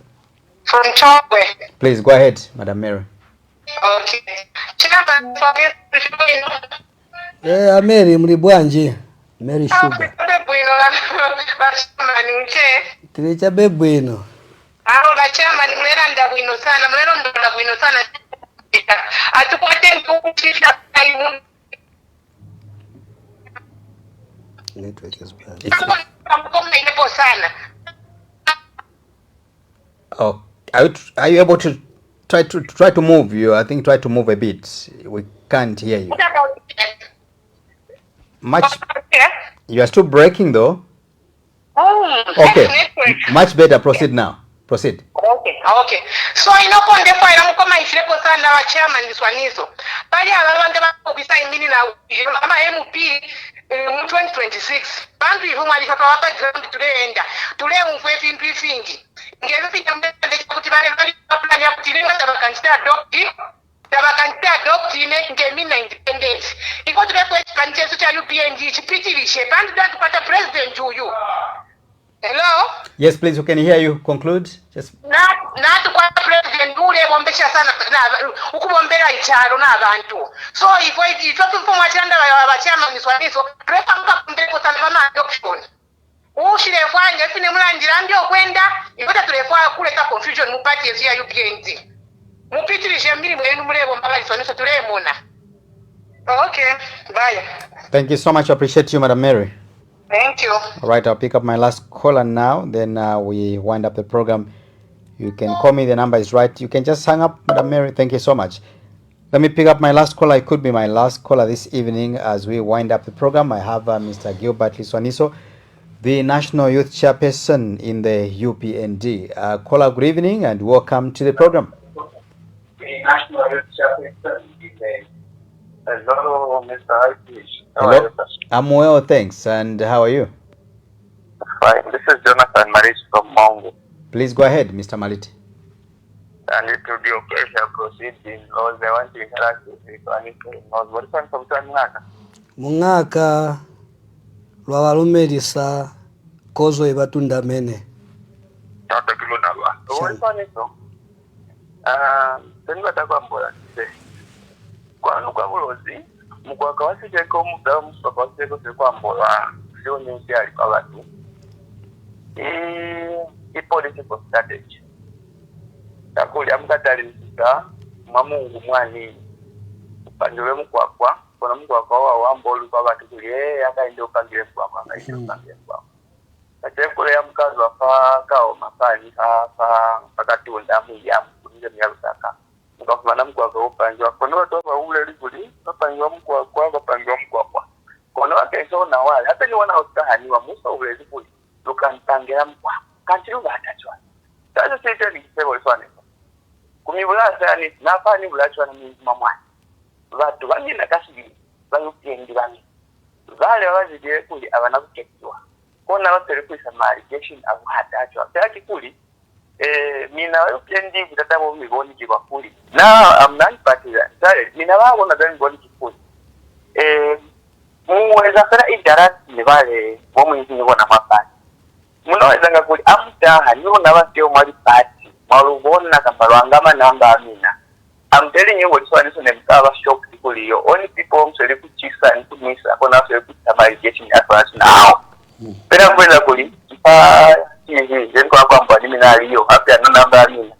From Chokwe. Please go ahead, Madam Mary. Okay. Chairman, Mary mlibwanje. Mary Sugar. Tilicha bebwino. Alo chairman mleranda bwino sana, mleronda bwino sana. Atukwate nkukutisha kaimu. Network is bad. Oh, are you able to try to move? I think try to move a bit. We can't hear you. Much. You are still breaking though. Okay. Much better. Proceed now. Proceed. Okay. So inokonde file mukoma ifilepo sana wa chairman Liswaniso. Pali abantu bakubisa imini na ama MP mu 2026. Bantu ihumwa lifapa wapa ground tuleenda. Tule umfwe fintu ifingi. Ngeze pitambe kuti bale bali plan ya kutilinga tabakantida adopti ngemi na independence. Iko tulepo expansion cha UPND chipitilishe. Bantu da tupata president juyu. Hello? Yes, please. We can hear you. Conclude. Just. Not kwa president ule bombesha sana ukubombera icharo na abantu. So if we talk from wachanda wa chairman Liswaniso, prefa mpa kumbeko sana kama adoption. Ushilefanya fine mulandira ndio kwenda, ipata tulefwa kuleta confusion mu party ya UPND. Mupitilishe mbili mwenu mulebo mpaka Liswaniso tulemona. Okay, bye. Thank you so much. I appreciate you, Madam Mary. Thank you. All right, I'll pick up my last caller now. Then we wind up the program. You can call me. The number is right. You can just hang up, Madam Mary. Thank you so much. Let me pick up my last caller. It could be my last caller this evening as we wind up the program. I have Mr. Gilbert Liswaniso, the National Youth Chairperson in the UPND. Caller, good evening and welcome to the program. The National Youth Chairperson in the Hello, Mr. IP. Hello. I'm well, thanks. And how are you? Fine. This is Jonathan Maris from Mongo. Please go ahead, Mr. Maliti. And it will be okay if I proceed in laws. I want to interact with you. So I need to know what is from Mungaka. Mungaka lwawalumelisa kozo ebatunda mene. Tata kilonaba. What is so? Then what I want to say. Kwa mulozi mukwaka wasijeko muda musoko wasijeko sekwambola sio nyingi alipa watu political strategy takulya mukatali msika mwamungu mwani upanjole mukwakwa kona mukwakwa wa wambolu kwa watu kuli akaende upangile mukwakwa akaende upangile mukwakwa kachekule ya mkazi wafa kao mafani pakatunda muyamu kunile miyarusaka mukafumana mukwakwa upanjwa kono watowa ule liguli upanjwa mukwakwa kono wakenso na wale hata ni wana uskahaniwa muso ule liguli lukantangira mukwakwa kanchiru batachwa tazo sete ni kisebo iswane kumibulasa yani nafani bulachwa na mizima mwana watu wangina kasigi bayukendi bani vale wazije kuli abana kukekiwa kona watere kuisa marigation abu hatachwa taki kuli mina yukendi kutatabo miboni kibakuli na I'm not partisan sorry mina wao na gani boni kikuli muweza kana interact ni vale bomu yingi bona mapani munaweza ngakuli amtaha niwo nabasyo mali party malubona kambalwangama namba amina I'm telling you what one is on the shop kuli yo only people msele kuchisa and kumisa kona msele kutamari getting advance now pera kwenda kuli hizi kwa kwamba mimi naliyo hapa na namba amina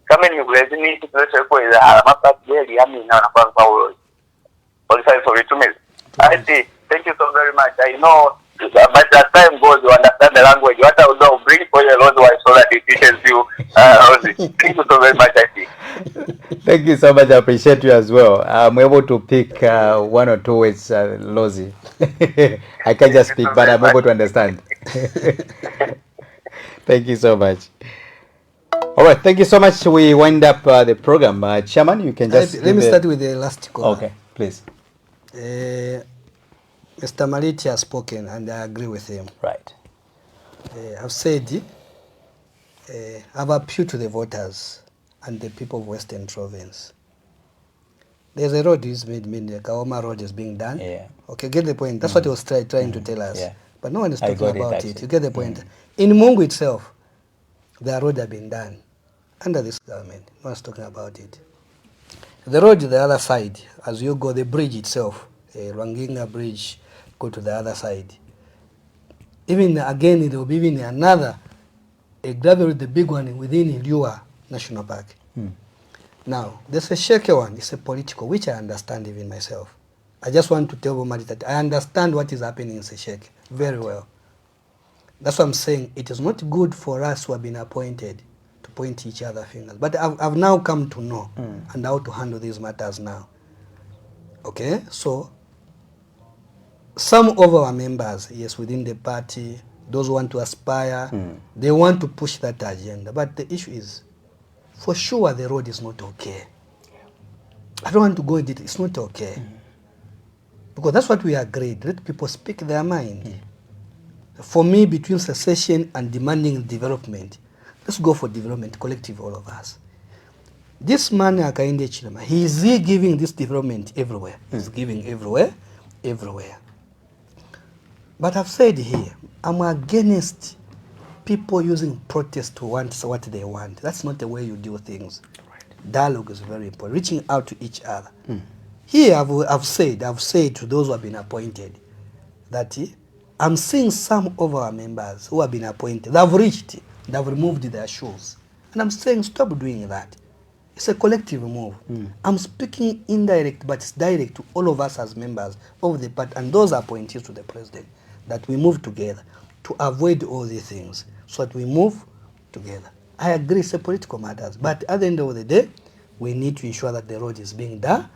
kama ni kulezi ni tutaweza kuweza alama party yeli amina na kwa Paulo qualify for it to me I see. Thank you so very much. I know But as time goes, you understand the language. What I would know, bring for your Lord wife so that it teaches you, Rosie. Thank you so very much, I think. Thank you so much. I appreciate you as well. I'm able to pick one or two words, Lozi. I can't just speak, but I'm able to understand. Thank you so much. All right, thank you so much. We wind up the program. Chairman, you can just Let me start with the last call. Okay, please. Mr. Maliti has spoken, and I agree with him. Right. I've said, I've appealed to the voters and the people of Western Province. There's a road is made, the Kaoma road is being done. Yeah. Okay, get the point. That's what he was trying to tell us. Yeah. But no one is I talking got it, about it. actually. You get the point. In Mungu itself, the road have been done under this government. No one's talking about it. The road to the other side, as you go, the bridge itself, Rwanginga Bridge, go to the other side. Even again, there will be even another, a gravel, the big one within Liua National Park. Now, there's a shaky one, it's a political, which I understand even myself. I just want to tell Bomari that I understand what is happening in Sesheke very well. That's what I'm saying. It is not good for us who have been appointed to point each other fingers. But I've now come to know and how to handle these matters now. Okay, so some of our members, yes, within the party, those who want to aspire, they want to push that agenda. But the issue is, for sure, the road is not okay. I don't want to go into it. It's not okay. Because that's what we agreed. Let people speak their mind. For me, between secession and demanding development, let's go for development, collective, all of us. This man, Hakainde Hichilema, he is giving this development everywhere. He's giving everywhere, everywhere. But I've said here, I'm against people using protest to want what they want. That's not the way you do things. Right. Dialogue is very important, reaching out to each other. Here, I've said to those who have been appointed that I'm seeing some of our members who have been appointed, they've removed their shoes. And I'm saying, stop doing that. It's a collective move. I'm speaking indirect, but it's direct to all of us as members of the party and those appointees to the president, that we move together to avoid all these things, so that we move together. I agree, it's a political matters, but at the end of the day, we need to ensure that the road is being done,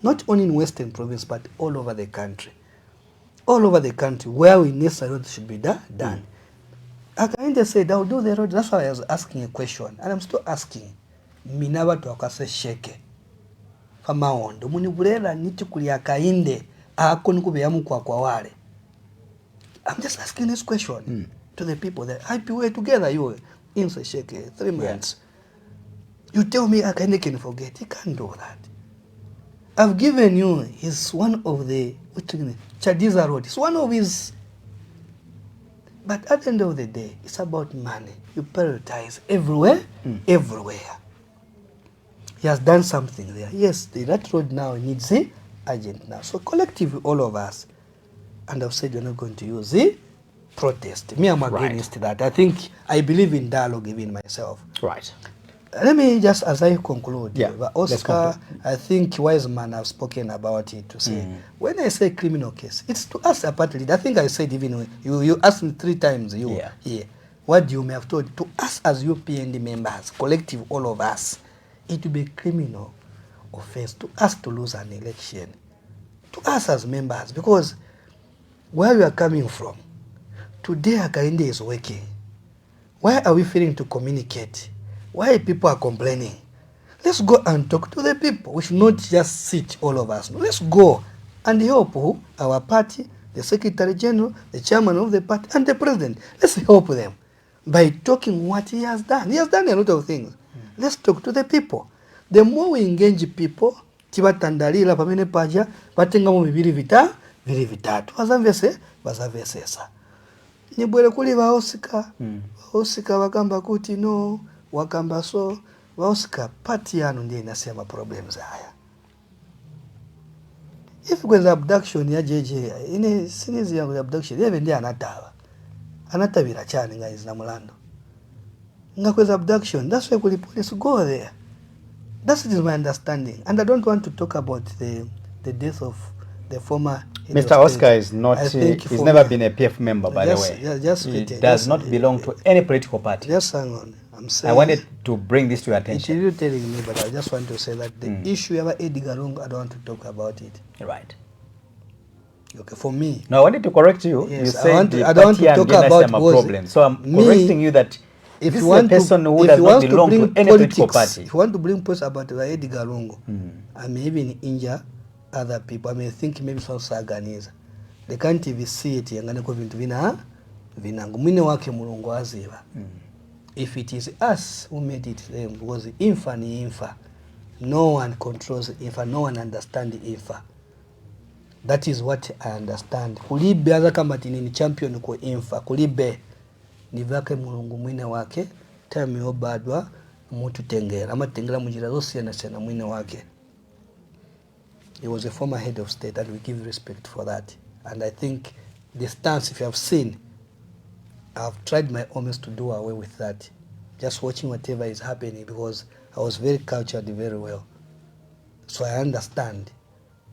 not only in Western Province, but all over the country. All over the country, where we need the road should be done. Hakainde said, I'll do the road. That's why I was asking a question, and I'm still asking. Minaba to akase sheke. Fama ondo. Muni burela niti kuli Hakainde. Akoni kubeyamu kwa wale. I'm just asking this question to the people that we were together, you in Sesheke, 3 months. You tell me Hakainde can forget. He can't do that. I've given you, he's one of the, Chadiza Road. It's one of his. But at the end of the day, it's about money. You prioritize everywhere, everywhere. He has done something there. Yes, that road now needs the agent now. So collectively, all of us, and I've said we're not going to use the protest. Me, I'm against that. I believe in dialogue even myself. Right. Let me just, as I conclude, But Oscar, I think Wiseman have spoken about it to say, when I say criminal case, it's to us apparently. I think I said even when you asked me 3 times, what you may have told, to us as UPND members, collective, all of us, it will be a criminal offense to us to lose an election, to us as members, because where we are coming from, today Hakainde is working. Why are we failing to communicate? Why people are complaining? Let's go and talk to the people. We should not just sit, all of us. Let's go and help who? Our party, the Secretary General, the Chairman of the party, and the President. Let's help them by talking what he has done. He has done a lot of things. Let's talk to the people. The more we engage people, tibatandalira pamene paja, batenga mu bibiri vitatu. Bazavesesa. Nibwele kuli baosika. Baosika wakamba kuti no. Wakamba so Oscar party yanu ndiye inasema problems haya. If kweza abduction ya jeje ine series ya abduction yeye ndiye anatabira cyane nga izina mulando nga kweza abduction, that's why police go there. That is my understanding, and I don't want to talk about the death of the former head Mr. of Oscar state. is not, I think he's for never me- been a PF member, by the Just- way. yeah, just He wait, does just- not belong to any political party. Just hang on. I'm saying. I wanted to bring this to your It attention. is you telling me, but I just want to say that the issue about Edgar Lungu, I don't want to talk about it. Right. Okay, for me. No, I wanted to correct you. Yes, You I said want to- the I don't want to party and talk about Genasama was problem. So I'm me, correcting you that If this you is a want person to, who if does you not want to belong bring to any political politics, party. if you want to bring points about Edgar Lungu, I may even injure other people. I may think maybe some saganiza. They can't even see it. Yangane ko vintu vinangu. Mwine wake mulungu aziva. If it is us who made it them, because infa ni infa. No one controls infa. No one understands infa. That is what I understand. Kulibe aza kama ni champion kwa infa. Kulibe ni vake mulungu mwine wake. Time yobadwa mutu tengera. Ama tengera mujira zosi na sena mwine wake. He was a former head of state and we give respect for that. And I think the stance, if you have seen, I've tried my honest to do away with that. Just watching whatever is happening because I was very cultured very well. So I understand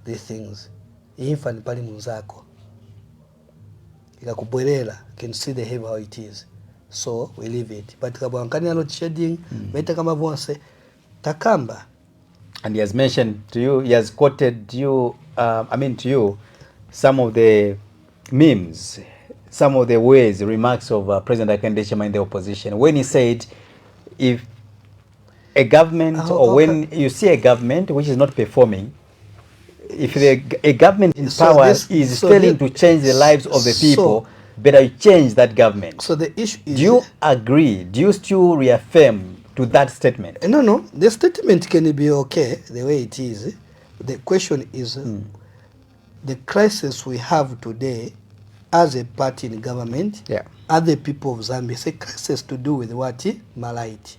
these things. Infa ni pali munzako. Ikakubwerela, can see the heavy how it is. So we leave it. But kabankani a load shedding, meta kama vonse, takamba. And he has mentioned to you, he has quoted you, to you, some of the memes, some of the ways, remarks of President Hakainde in the opposition. When he said, if a government, when you see a government which is not performing, if a government in power is failing to change the lives of the people, better change that government. So the issue is... Do you agree? Do you still reaffirm to that statement? No. The statement can be okay the way it is. The question is the crisis we have today as a party in government, other people of Zambia, it's a crisis to do with what? Malaiti.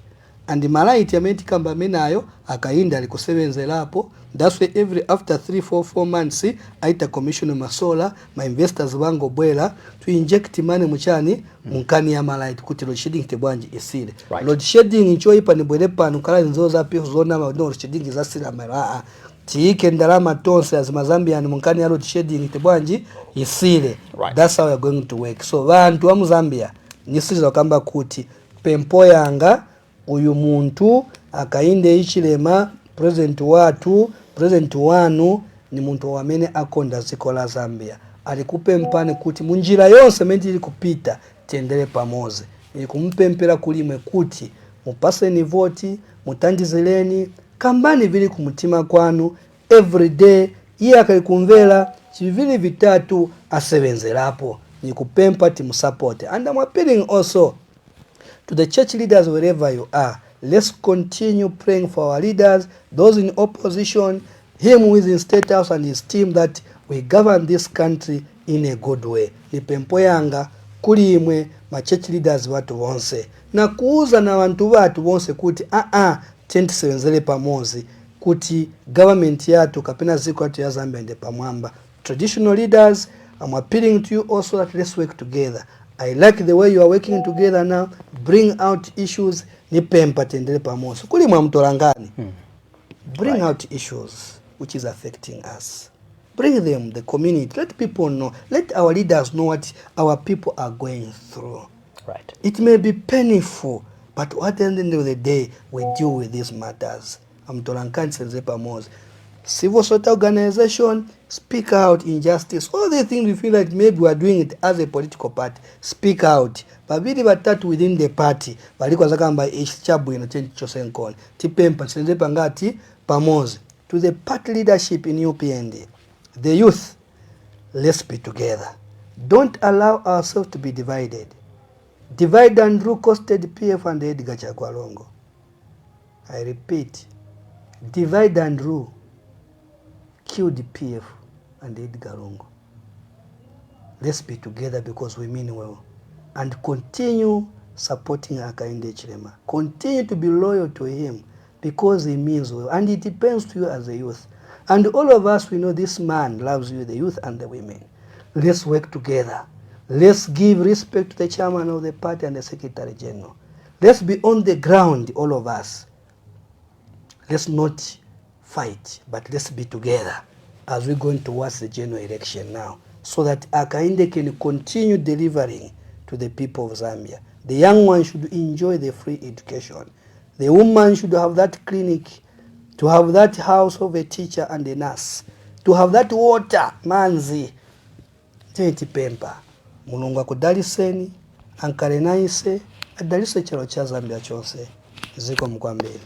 And the Malaiti ameti kamba minayo, Hakainde alikusebenzela hapo. That's why after 3-4 months, aita commission masola, my investors wango bwela, to inject money muchani, munkani ya Malaiti, kuti load shedding tebwanji isile. Load shedding incho ipa ni bwele pa, nukala nzoza piyo zona ma, no load shedding izasila mara. Tiike ndalama tonse as Mazambian munkani ya load shedding tebwanji isile. That's how we are going to work. So vantu wa Mzambia, nisizo kamba kuti, pempo yanga, uyu muntu, Hakainde Hichilema, president wanu, ni muntu wamene akonda ziko la Zambia. Alikupe mpane kuti munjira yonse menti ili kupita, tiendele pamoze. Ili kumpempera kulimwe kuti, mupase ni voti, mutandizileni, kambani vili kumutima kwanu, every day, iye akalikumvela, chivili vitatu asevenzelapo. Ni kupempa timu support. And I'm appealing also to the church leaders wherever you are. Let's continue praying for our leaders, those in opposition, him who is in State House and his team, that we govern this country in a good way. Ni pempo yanga, kuli imwe, ma church leaders watu wonse. Na kuuza na wantu watu wonse kuti, tenti sevenzele pamozi, kuti government yatu, kapena ziko watu ya Zambia nde pamwamba. Traditional leaders, I'm appealing to you also that let's work together. I like the way you are working together now. Bring out issues. Ni pempa tendele pamoja. Kuli mwa mtolangani. Bring out issues which is affecting us. Bring them, the community. Let people know. Let our leaders know what our people are going through. Right. It may be painful, but at the end of the day, we deal with these matters. Mtolangani senze pamoja. Civil society organization, speak out injustice. All the things we feel like maybe we are doing it as a political party. Speak out. Babili batatu within the party. Baliko zakamba chabu change chosenkoni. Tipempa senze pangati pamozi. To the party leadership in UPND. The youth, let's be together. Don't allow ourselves to be divided. Divide and rule costed PF and Edgar Chagwalongo. I repeat. Divide and rule killed PF and Edgar Lungu. Let's be together because we mean well. And continue supporting Hakainde Hichilema. Continue to be loyal to him because he means well. And it depends to you as a youth. And all of us, we know this man loves you, the youth and the women. Let's work together. Let's give respect to the chairman of the party and the secretary general. Let's be on the ground, all of us. Let's not fight, but let's be together. as we're going towards the general election now, so that Hakainde can continue delivering to the people of Zambia. The young one should enjoy the free education. The woman should have that clinic, to have that house of a teacher and a nurse, to have that water, manzi. Tenti pempa. Mulungu akudaliseni, ankale naise, adalise chalo cha Zambia chonse. Ziko mkwambeli.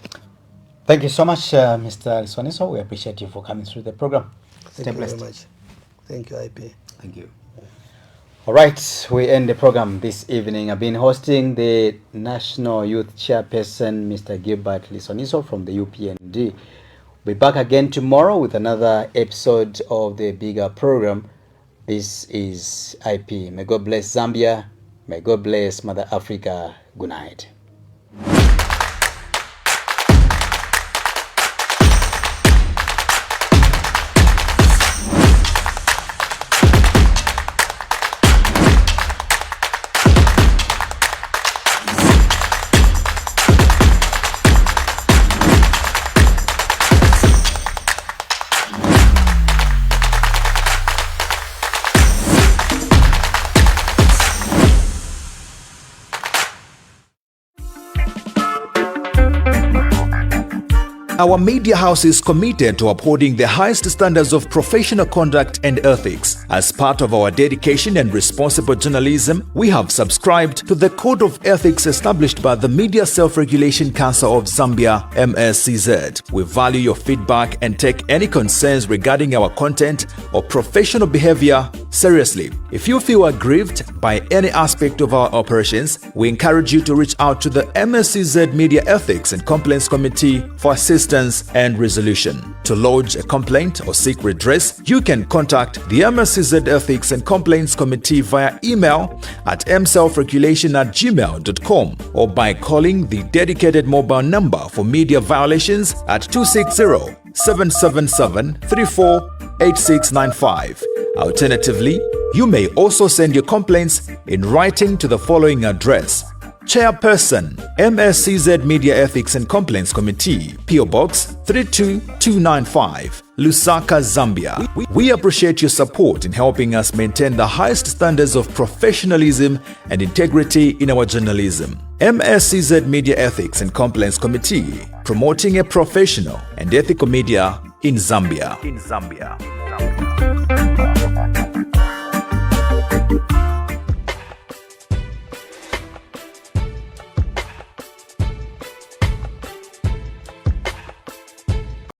Thank you so much, Mr. Liswaniso. We appreciate you for coming through the program. Thank you very much. Thank you, IP. Thank you. All right, we end the program this evening. I've been hosting the National Youth Chairperson, Mr. Gilbert Liswaniso from the UPND. We'll be back again tomorrow with another episode of the bigger program. This is IP. May God bless Zambia. May God bless Mother Africa. Good night. Our media house is committed to upholding the highest standards of professional conduct and ethics. As part of our dedication and responsible journalism, we have subscribed to the Code of Ethics established by the Media Self-Regulation Council of Zambia, MSCZ. We value your feedback and take any concerns regarding our content or professional behavior seriously. If you feel aggrieved by any aspect of our operations, we encourage you to reach out to the MSCZ Media Ethics and Complaints Committee for assistance and resolution. To lodge a complaint or seek redress, you can contact the MSCZ Ethics and Complaints Committee via email at mselfregulation@gmail.com or by calling the dedicated mobile number for media violations at 260-777-348695. Alternatively, you may also send your complaints in writing to the following address: Chairperson, MSCZ Media Ethics and Complaints Committee, PO Box 32295, Lusaka, Zambia. We appreciate your support in helping us maintain the highest standards of professionalism and integrity in our journalism. MSCZ Media Ethics and Complaints Committee, promoting a professional and ethical media in Zambia.